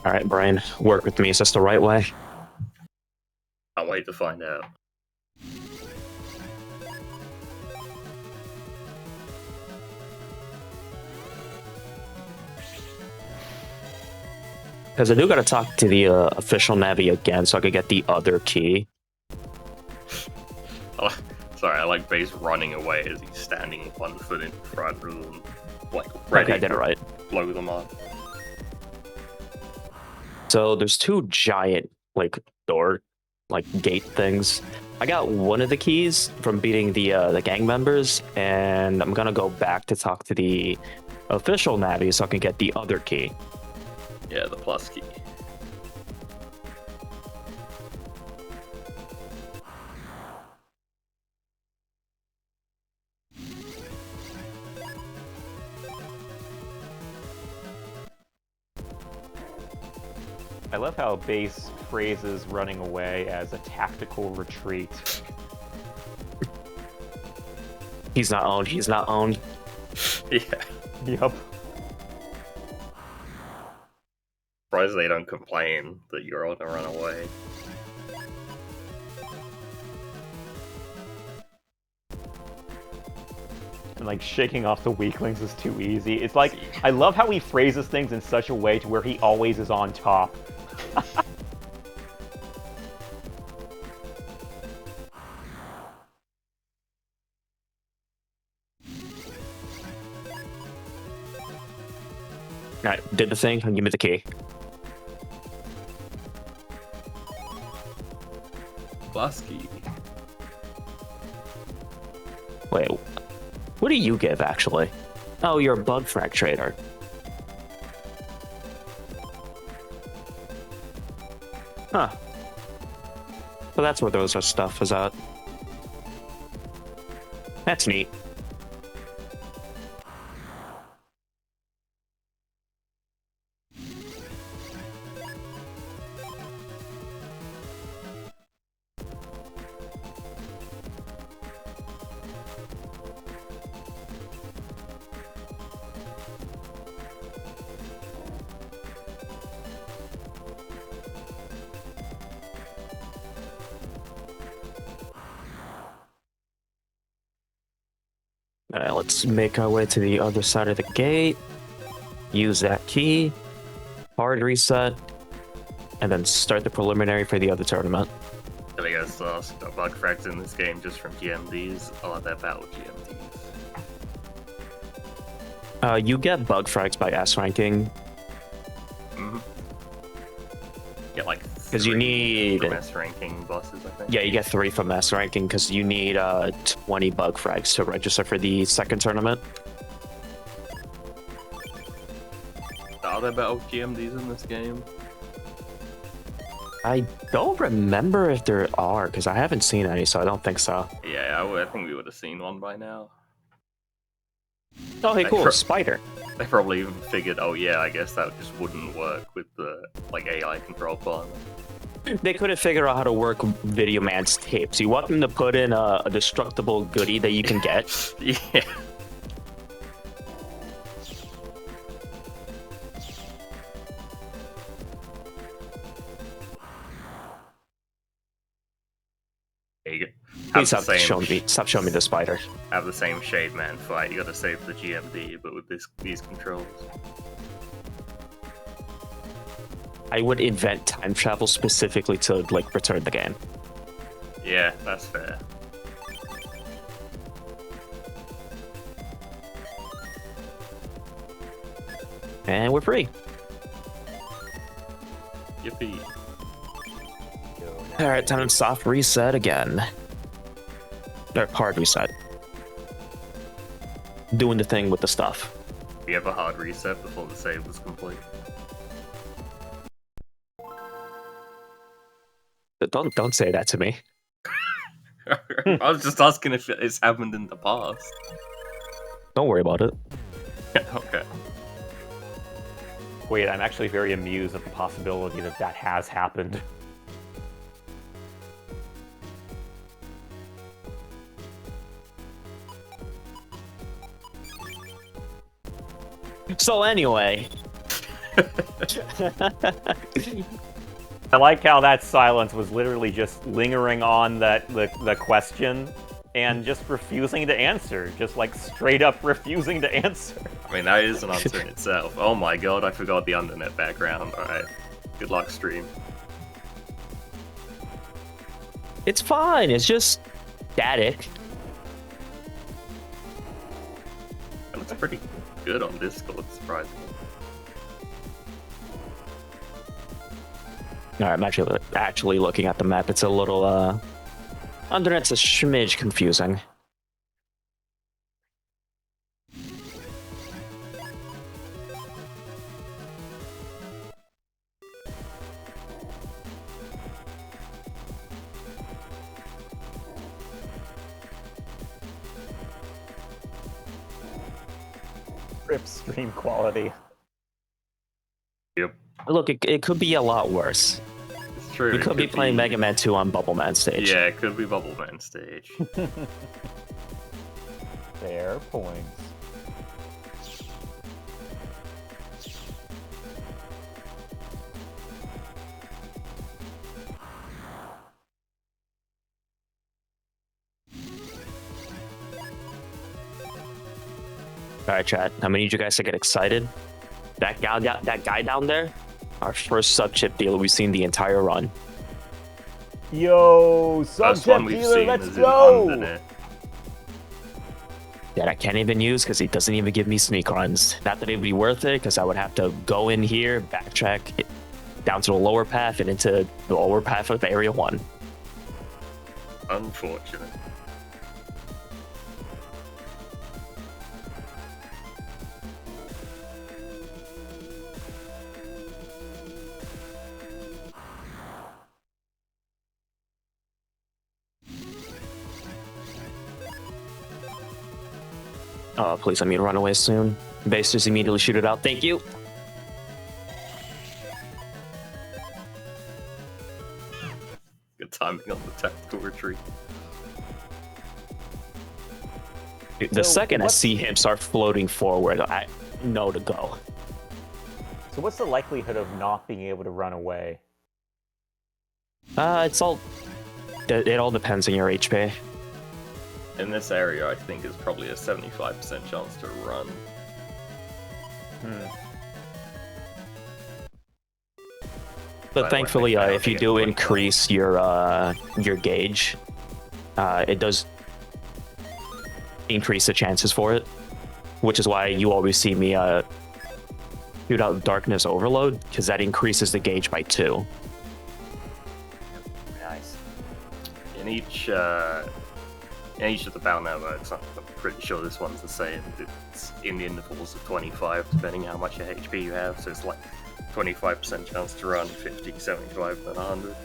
C: All right, Brian, work with me. Is this the right way?
A: Can't wait to find out.
C: Because I do got to talk to the official Navi again so I could get the other key.
A: Oh, sorry, I like Base running away as he's standing 1 foot in front of them, like ready
C: Okay, I did it right.
A: to blow them up.
C: So there's 2 giant, gate things. I got one of the keys from beating the gang members, and I'm gonna go back to talk to the official Navi so I can get the other key.
A: Yeah, the plus key.
B: I love how Bass phrases running away as a tactical retreat.
C: He's not owned. He's not owned.
A: Yeah.
B: Yup.
A: Surprised they don't complain that you're on a run away.
B: And shaking off the weaklings is too easy. It's like, I love how he phrases things in such a way to where he always is on top.
C: Alright, did the thing, and give me the key.
A: Plus key.
C: Wait, What do you give, actually? Oh, you're a bug frag trader. Huh. So that's where those stuff is at. That's neat. Alright, let's make our way to the other side of the gate. Use that key. Hard reset. And then start the preliminary for the other tournament.
A: I guess bug frags in this game just from GMDs, or they're battle GMDs.
C: You get bug frags by S ranking.
A: Mm-hmm. Get like
C: Because you need
A: from S ranking bosses, I think.
C: Yeah, you get 3 from S ranking because you need 20 bug frags to register for the second tournament.
A: Are there battle GMDs in this game?
C: I don't remember if there are because I haven't seen any, so I don't think so.
A: Yeah, I think we would have seen one by now.
C: Oh, hey, cool, Spider.
A: They probably even figured, oh yeah, I guess that just wouldn't work with the like AI control plan.
C: They couldn't figure out how to work Video Man's tapes. You want them to put in a destructible goodie that you can get.
A: Yeah. There you go.
C: Please stop showing me the spider.
A: Have the same Shade Man fight. You gotta save the GMD, but with these controls.
C: I would invent time travel specifically to like return the game.
A: Yeah, that's fair.
C: And we're free.
A: Yippee.
C: Alright, time to soft reset again. Or hard reset. Doing the thing with the stuff.
A: You have a hard reset before the save was complete.
C: Don't say that to me.
A: I was just asking if it's happened in the past.
C: Don't worry about it.
A: Okay.
B: Wait, I'm actually very amused at the possibility that that has happened.
C: So anyway.
B: I like how that silence was literally just lingering on the question and just refusing to answer. Just like straight up refusing to answer.
A: I mean, that is an answer in itself. Oh my god, I forgot the undernet background. Alright. Good luck, stream.
C: It's fine, it's just static.
A: It looks pretty good on Discord, surprisingly.
C: Alright, I'm actually looking at the map. It's a little, undernet's a smidge confusing.
B: Rip stream quality.
A: Yep.
C: Look, it could be a lot worse.
A: It's true.
C: We could be playing Mega Man 2 on Bubble Man stage.
A: Yeah, it could be Bubble Man stage.
B: Fair points.
C: Alright, chat. I'm gonna need you guys to get excited. That guy down there, our first sub-chip dealer we've seen the entire run.
B: Yo,
A: First
B: sub-chip
A: one we've
B: dealer,
A: seen
B: let's
A: is in
B: go!
A: undernet.
C: That I can't even use because he doesn't even give me sneak runs. Not that it would be worth it because I would have to go in here, backtrack down to the lower path and into the lower path of Area 1.
A: Unfortunate.
C: Please let me run away soon. Base just immediately shoot it out. Thank you.
A: Good timing on the tactical retreat.
C: The
B: So
C: second I
B: what's-
C: see him start floating forward, I know to go.
B: So what's the likelihood of not being able to run away?
C: It all depends on your HP.
A: In this area, I think it's probably a 75% chance to run.
C: But thankfully,
A: when they fail,
C: if
A: they
C: you
A: get
C: do
A: 25.
C: increase your gauge, it does increase the chances for it. Which is why you always see me shoot out Darkness Overload, because that increases the gauge by 2.
B: Nice.
A: In each of the battle networks, I'm pretty sure this one's the same. It's in the intervals of 25, depending how much HP you have. So it's like 25% chance to run, 50, 75, then 100.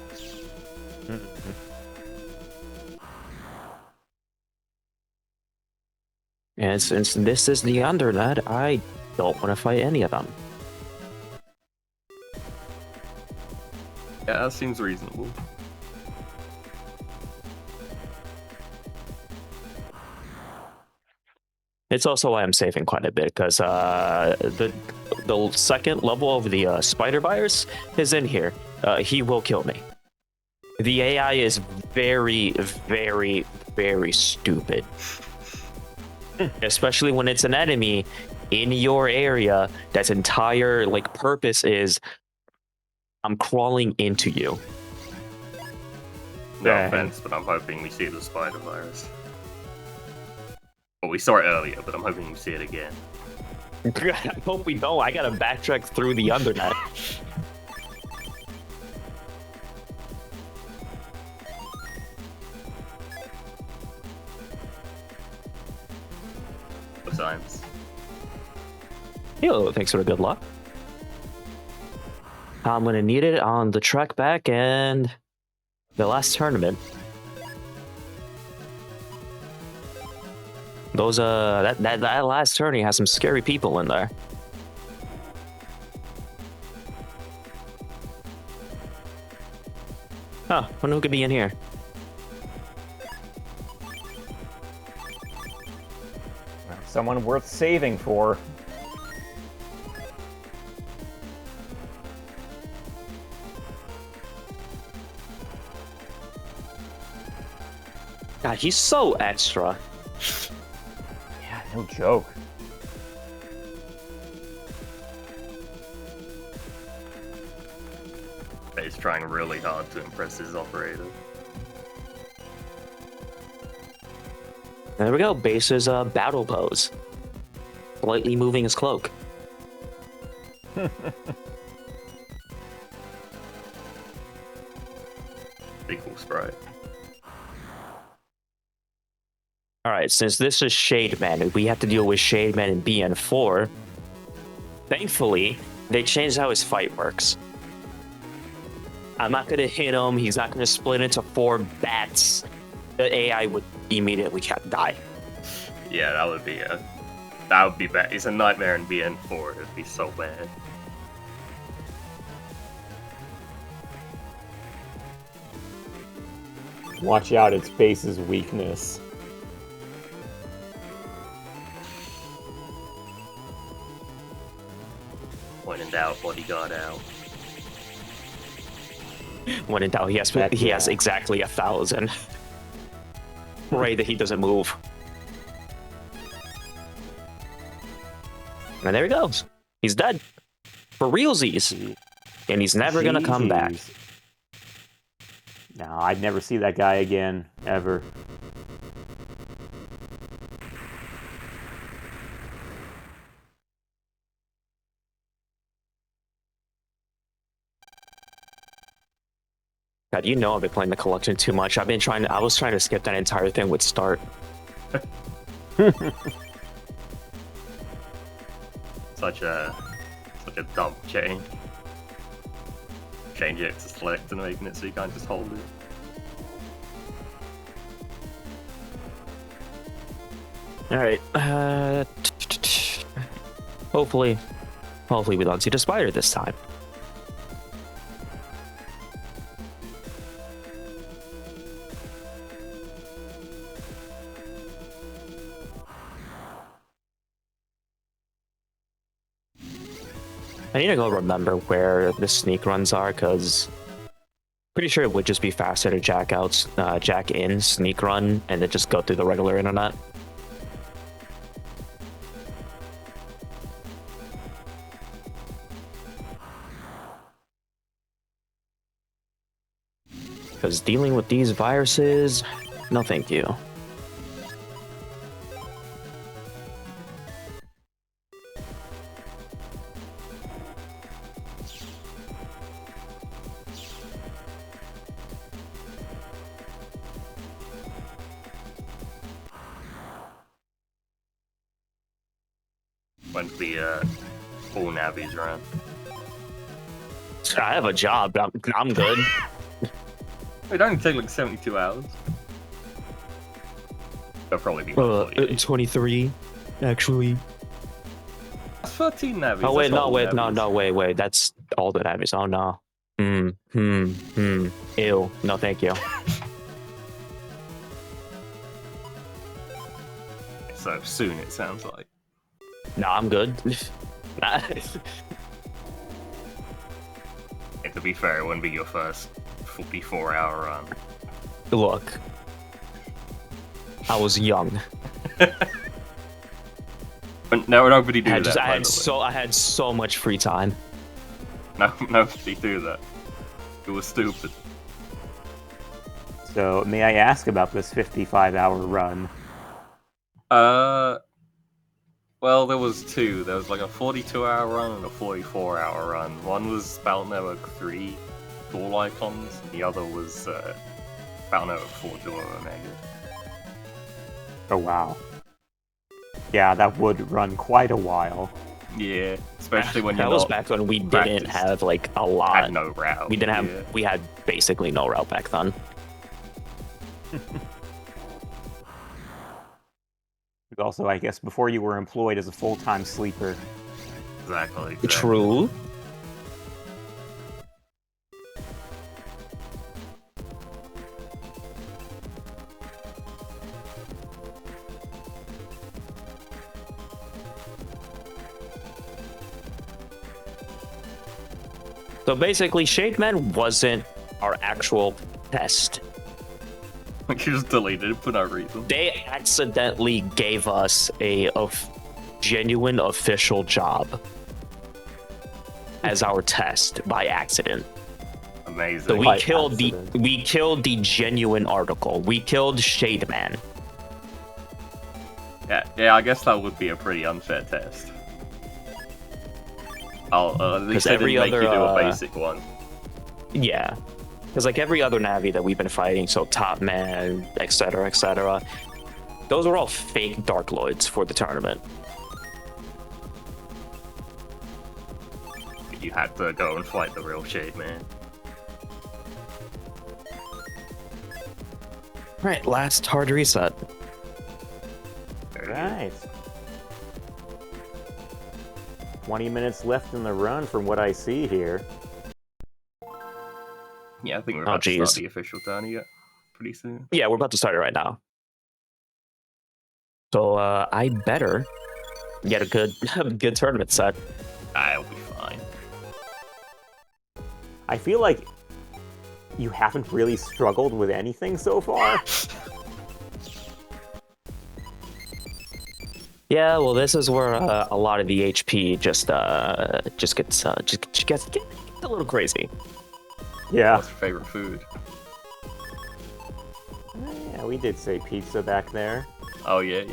C: And since this is the Undernet, I don't want to fight any of them.
A: Yeah, that seems reasonable.
C: It's also why I'm saving quite a bit, because the second level of the spider virus is in here. He will kill me. The AI is very, very, very stupid. Especially when it's an enemy in your area that's entire purpose is I'm crawling into you.
A: No
B: Dang.
A: offense, but I'm hoping we see the spider virus. Well, we saw it earlier, but I'm hoping we see it again.
C: I hope we don't. I gotta backtrack through the Undernet.
A: Science.
C: Yo, thanks for the good luck. I'm gonna need it on the trek back and the last tournament. Those that last tourney has some scary people in there. Huh, wonder who could be in here.
B: Someone worth saving for.
C: God, he's so extra.
B: Yeah, no joke.
A: He's trying really hard to impress his operator.
C: There we go. Base's battle pose. Slightly moving his cloak.
A: Big cool sprite.
C: Alright, since this is Shade Man, we have to deal with Shade Man in BN4. Thankfully, they changed how his fight works. I'm not gonna hit him, he's not gonna split into 4 bats. The AI would immediately die.
A: Yeah, that would be bad. It's a nightmare in BN4. It'd be so bad.
B: Watch out, it's base's weakness.
A: When in doubt, bodyguard out.
C: When in doubt, he has exactly 1,000. Pray that he doesn't move. And there he goes. He's dead. For realsies. And he's never gonna come back.
B: Jeez. No, I'd never see that guy again, ever.
C: God, you know I've been playing the collection too much. I was trying to skip that entire thing with start.
A: Such a dumb change. Change it to select and making it so you can't just hold it.
C: All right. Hopefully we don't see the spider this time. I need to go remember where the sneak runs are, because pretty sure it would just be faster to jack in, sneak run, and then just go through the regular internet. Because dealing with these viruses, no thank you.
A: When the full navies run.
C: I have a job. I'm good.
A: It only take like 72 hours. That'll probably be like 48.
C: 23, actually.
A: That's 13 navies.
C: Oh wait,
A: that's all
C: wait. That's all the navies. Oh no. Ew. No, thank you.
A: So soon, it sounds like.
C: No, I'm good.
A: And to be fair, it wouldn't be your first 44-hour run.
C: Look, I was young.
A: But nobody do that.
C: I had so much free time.
A: No, nobody do that. It was stupid.
B: So, may I ask about this 55-hour run?
A: Well, there was two. There was like a 42-hour run and a 44-hour run. One was Battle Network 3 Dual Icons, and the other was Battle Network 4 Dual Omega.
B: Oh, wow. Yeah, that would run quite a while.
A: Yeah, especially when
C: that was back when we didn't have like a lot.
A: Had no route.
C: We didn't have. We had basically no route back then.
B: Also, I guess, before you were employed as a full-time sleeper.
A: Exactly.
C: True. So basically, Shademan wasn't our actual test.
A: Like, you just deleted it for no reason.
C: They accidentally gave us a genuine official job as our test by accident.
A: Amazing.
C: So we killed the genuine article. We killed Shademan.
A: Yeah, I guess that would be a pretty unfair test. At least they didn't make you do a basic one.
C: Yeah. Because like every other Navi that we've been fighting, so Top Man, etc., those were all fake Dark Lloyds for the tournament.
A: You had to go and fight the real Shade Man.
C: Right, last hard reset.
B: Right. 20 minutes left in the run from what I see here.
A: Yeah, I think we're about to start the official tourney pretty soon.
C: Yeah, we're about to start it right now. So I better get a good tournament set.
A: I'll be fine.
B: I feel like you haven't really struggled with anything so far.
C: Yeah, well, this is where a lot of the HP just gets a little crazy.
B: Yeah.
A: What's your favorite food?
B: Yeah, we did say pizza back there.
A: Oh yeah.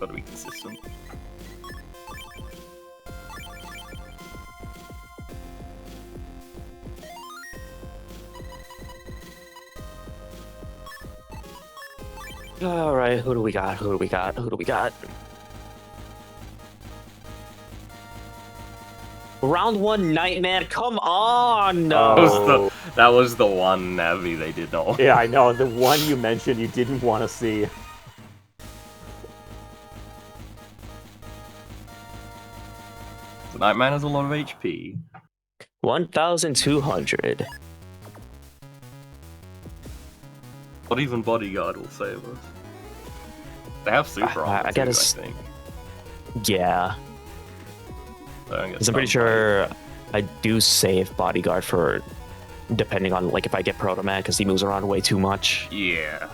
A: Gotta be consistent.
C: All right, who do we got? Round 1, Nightman. Come on! No.
A: That was the one Navi they did not.
B: Yeah, I know. The one you mentioned you didn't want to see.
A: Nightman has a lot of HP.
C: 1,200.
A: Not even Bodyguard will save us. They have super armor
C: I
A: too,
C: gotta
A: I think.
C: Yeah.
A: So I
C: Because I'm pretty sure I do save Bodyguard for, depending on like if I get Proto Man, because he moves around way too much.
A: Yeah.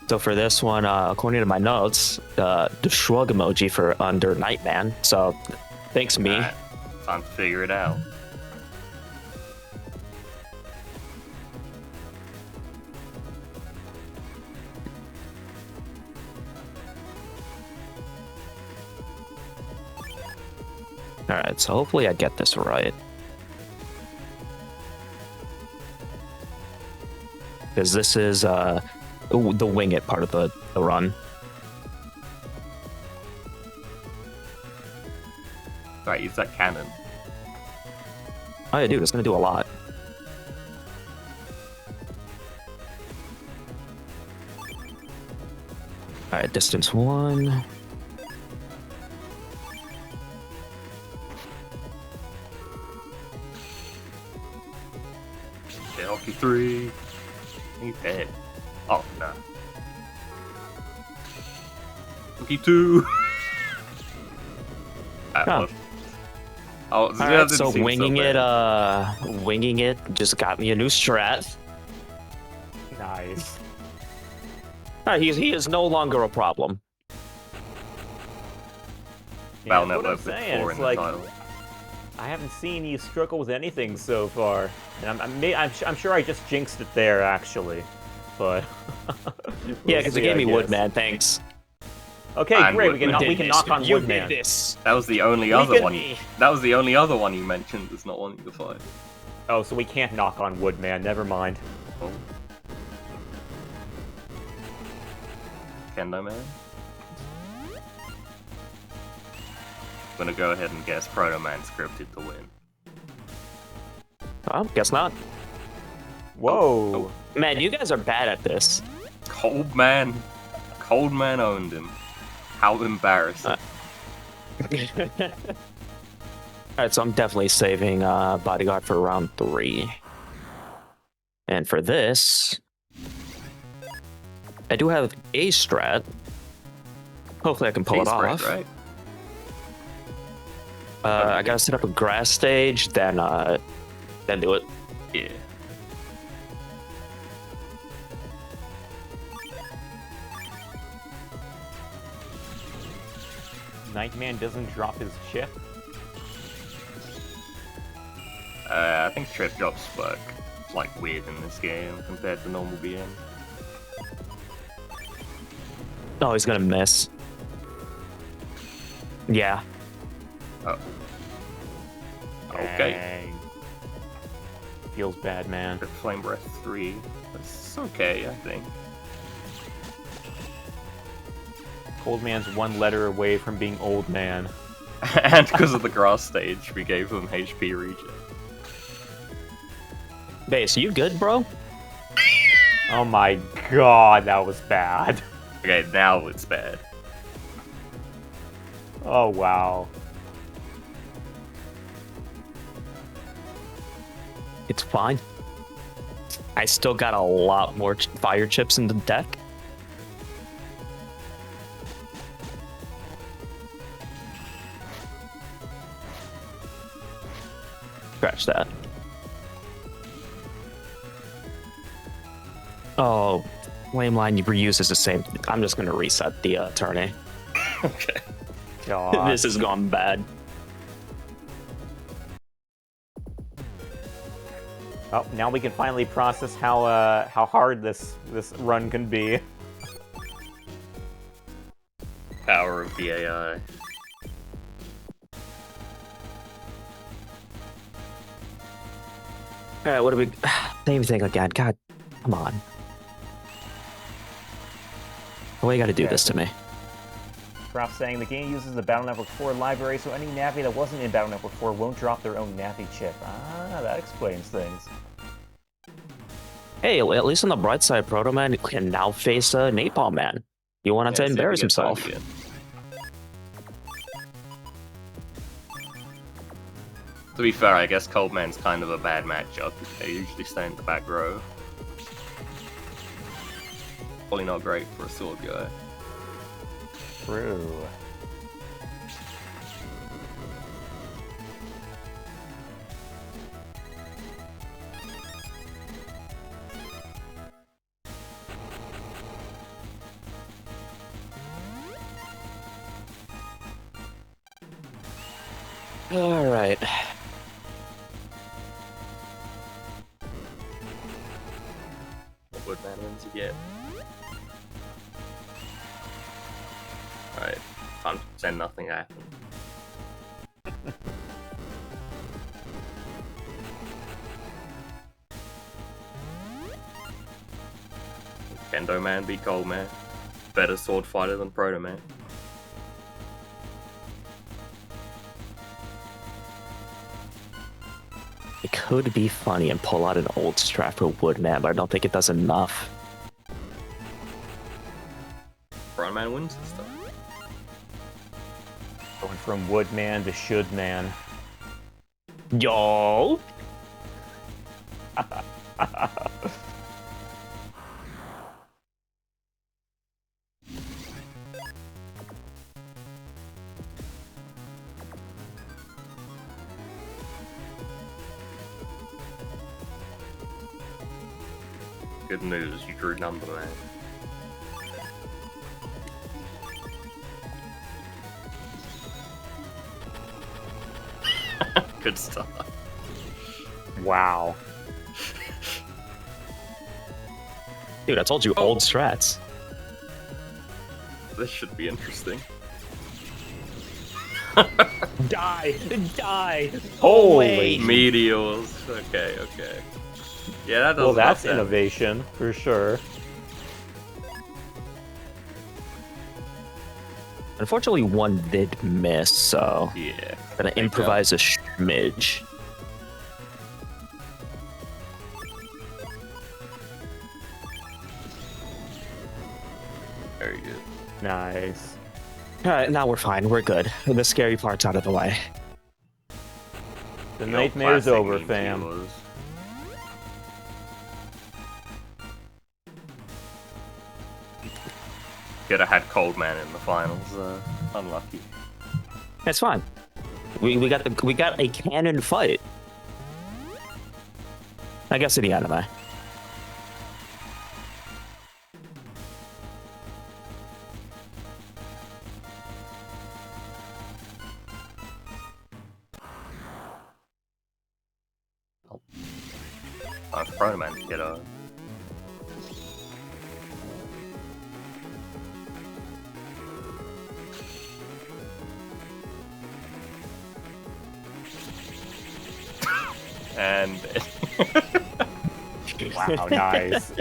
C: So for this one, according to my notes, the shrug emoji for under Nightman. So thanks me.
A: Alright, time to figure it out.
C: Alright, so hopefully I get this right. Because this is the wing it part of the run.
A: Alright, use that cannon.
C: Oh yeah, dude, it's gonna do a lot. Alright, distance 1.
A: Hockey 3. He's dead. Oh, no. Hockey 2.
C: Oh.
A: Oh,
C: Alright, so winging it just got me a new strat.
B: Nice.
C: Alright, he is no longer a problem.
B: Yeah,
A: Battle.net
B: that's what I'm
A: Web
B: saying.
A: 4
B: It's
A: in
B: like,
A: the title.
B: I haven't seen you struggle with anything so far, and I'm sure I just jinxed it there actually, but
C: Yeah, because you gave me Woodman. Thanks.
B: Okay,
A: And
B: great.
A: Woodman.
B: We can knock on
C: You
B: Woodman.
C: did this.
A: That was the only other one. That was the only other one you mentioned that's not wanting to fight.
B: Oh, so we can't knock on Woodman. Never mind.
A: Oh. Kendo Man? I'm gonna go ahead and guess Proto Man scripted to win.
C: Oh, guess not.
B: Whoa.
C: Man, you guys are bad at this.
A: Cold Man owned him. How embarrassing.
C: Alright, so I'm definitely saving Bodyguard for round 3. And for this, I do have a strat. Hopefully I can pull it
A: Spread,
C: off.
A: right?
C: I gotta set up a grass stage, then do it.
A: Yeah.
B: Nightman doesn't drop his chip.
A: I think trip drops work like weird in this game compared to normal BM.
C: Oh, he's gonna miss. Yeah.
A: Oh. Okay.
B: Dang. Feels bad, man.
A: Flame Breath 3. That's okay, I think.
B: Old Man's one letter away from being Old Man.
A: And because of the grass stage, we gave him HP regen.
C: Base, you good, bro?
B: Oh my god, that was bad.
A: Okay, now it's bad.
B: Oh wow.
C: It's fine. I still got a lot more fire chips in the deck. Scratch that. Oh, flame line reuse is the same. I'm just gonna reset the tourney.
A: Okay.
B: God.
C: This has gone bad.
B: Oh, now we can finally process how hard this run can be.
A: Power of the AI.
C: Alright, what do we... Same thing again. God, come on. Why you gotta do this to me?
B: Prof saying the game uses the Battle Network 4 library, so any Navi that wasn't in Battle Network 4 won't drop their own Navi chip. Ah, that explains things.
C: Hey, at least on the bright side, Proto Man can now face Napalm Man. He wanted to
A: see if he
C: embarrass
A: gets
C: himself.
A: home again. To be fair, I guess Coldman's kind of a bad matchup. They usually stay in the back row. Probably not great for a sword guy.
B: True.
C: All right.
A: What would man wins again? Alright, time to pretend nothing happened. Kendo Man beat Cold Man. Better sword fighter than Proto Man.
C: It could be funny and pull out an old strat for Woodman, but I don't think it does enough.
A: Proto Man wins and stuff.
B: Going from Woodman to Shouldman.
C: Yo!
A: Good news, you drew number man. Good stuff.
B: Wow.
C: Dude, I told you old strats.
A: This should be interesting.
C: Die! Die!
B: Holy
A: Meteors. Okay, okay. Yeah, that does.
B: Well, that's
A: enough
B: innovation, for sure.
C: Unfortunately, one did miss, so
A: Yeah.
C: gonna improvise a smidge.
A: Very good.
B: Nice.
C: Alright, now we're fine. We're good. The scary part's out of the way.
B: The
A: You know,
B: nightmare's
A: classic
B: over,
A: meme
B: fam.
A: kilos. Could have had Cold Man in the finals. Unlucky.
C: It's fine. We got a canon fight. I guess in the anime.
A: Time for Proto Man to get on. And
B: Wow, nice.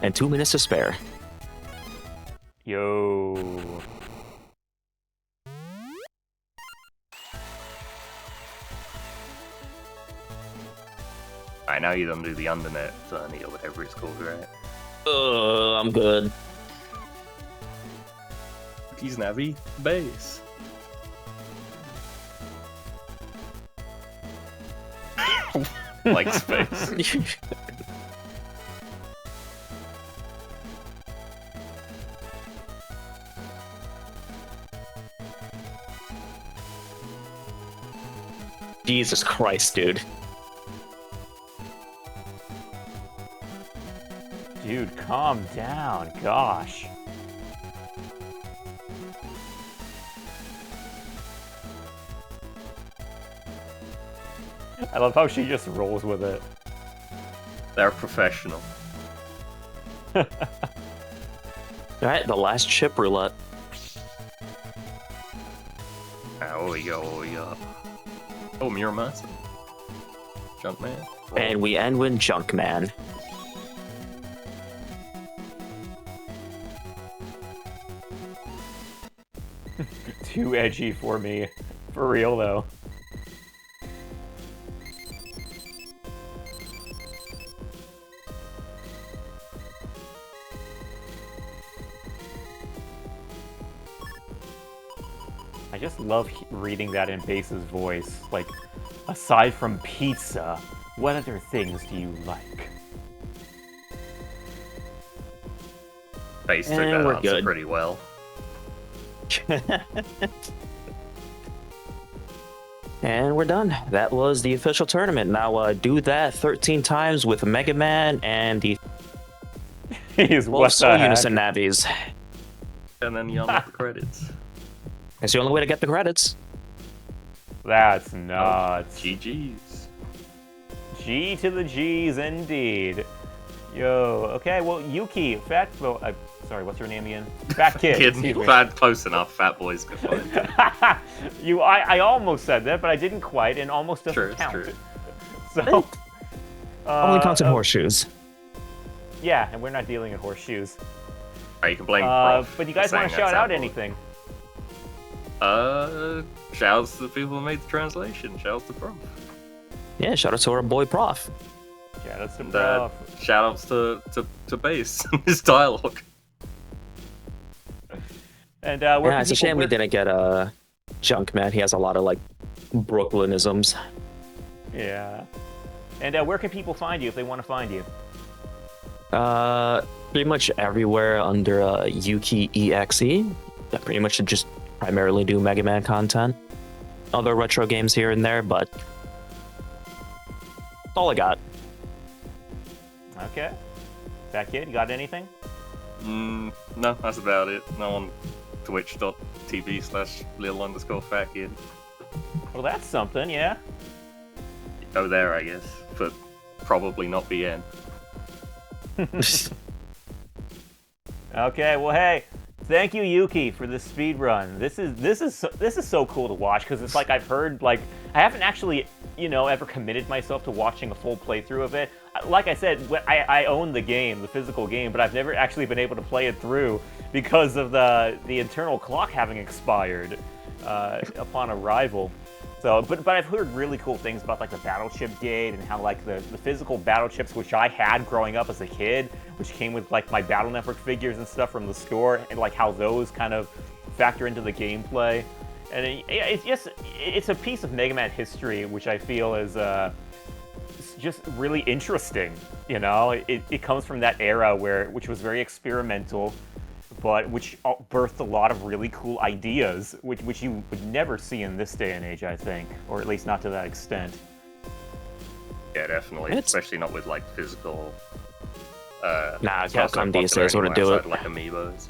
C: And 2 minutes to spare.
B: Yo.
A: Alright, now you don't do the undernet, or whatever it's called, right?
C: I'm good.
A: He's Navi base. Like space.
C: Jesus Christ, dude.
B: Dude, calm down. Gosh. I love how she just rolls with it.
A: They're professional.
C: Alright, the last chip roulette.
A: What we got? Oh, Muramasa. Junkman.
C: And we end with Junkman.
B: Too edgy for me. For real, though. I just love reading that in Base's voice. Like, aside from pizza, what other things do you like?
A: Base took
C: And
A: that
C: we're
A: answer
C: good.
A: pretty well.
C: And we're done. That was the official tournament. Now do that 13 times with Mega Man and the
B: He's what
C: Soul
B: the heck?
C: Unison Navies.
A: And then you unlock the credits.
C: That's the only way to get the credits.
B: That's nuts.
A: GG's.
B: G to the G's, indeed. Yo, okay, well, Yukki, sorry, what's her name again? Fat Kid.
A: Kid,
B: excuse me.
A: bad, close enough. Fat boys can find it.
B: I almost said that, but I didn't quite, and almost doesn't
A: True, it's
B: count.
A: true.
B: So,
C: Only counts in horseshoes.
B: yeah, and we're not dealing in horseshoes.
A: Right, you can blame Prof
B: But you
A: for
B: guys want
A: saying
B: to shout
A: that's
B: out
A: Apple.
B: anything?
A: Shouts to the people who made the translation. Shouts to Prof.
C: Yeah, shout out to our boy Prof.
B: Shout outs to
A: And,
B: Prof.
A: shoutouts to Base and his dialogue.
B: And
C: Yeah,
B: where
C: it's a shame we didn't get Junkman. He has a lot of like Brooklyn-isms.
B: Yeah. And where can people find you if they want to find you?
C: Pretty much everywhere under Yukki.EXE. I pretty much just primarily do Mega Man content. Other retro games here and there, but that's all I got.
B: Okay. Fat Kid, you got anything?
A: No, that's about it. No on twitch.tv/little_fatkid.
B: Well, that's something, yeah.
A: Go there, I guess, but probably not BN.
B: Okay, well, hey, thank you, Yukki, for this speed run. This is so cool to watch because it's like I've heard I haven't actually ever committed myself to watching a full playthrough of it. Like I said, I own the game, the physical game, but I've never actually been able to play it through because of the internal clock having expired upon arrival. So, but I've heard really cool things about like the battle chip gate and how like the physical battle chips, which I had growing up as a kid, which came with like my Battle Network figures and stuff from the store, and like how those kind of factor into the gameplay. And it's a piece of Mega Man history, which I feel is just really interesting. It comes from that era which was very experimental, but which birthed a lot of really cool ideas, which you would never see in this day and age, I think, or at least not to that extent.
A: Yeah, definitely. Especially not with like physical.
C: Nah,
A: it's not so
C: Capcom these
A: popular
C: days wouldn't
A: anymore
C: do
A: outside
C: it.
A: of, like amiibos.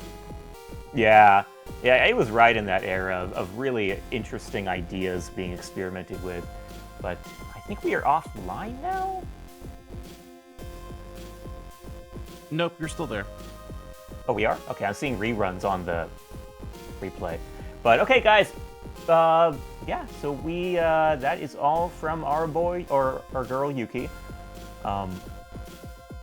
B: Yeah, it was right in that era of really interesting ideas being experimented with. But I think we are offline now?
D: Nope, you're still there.
B: Oh, we are? Okay, I'm seeing reruns on the replay. But okay, guys. Yeah, so we that is all from our boy or our girl Yukki.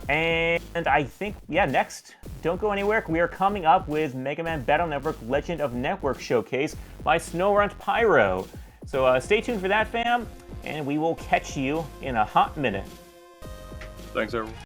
B: And I think, yeah, next, don't go anywhere. We are coming up with Mega Man Battle Network Legend of Network Showcase by Snowrunt Pyro. So stay tuned for that, fam, and we will catch you in a hot minute.
A: Thanks, everyone.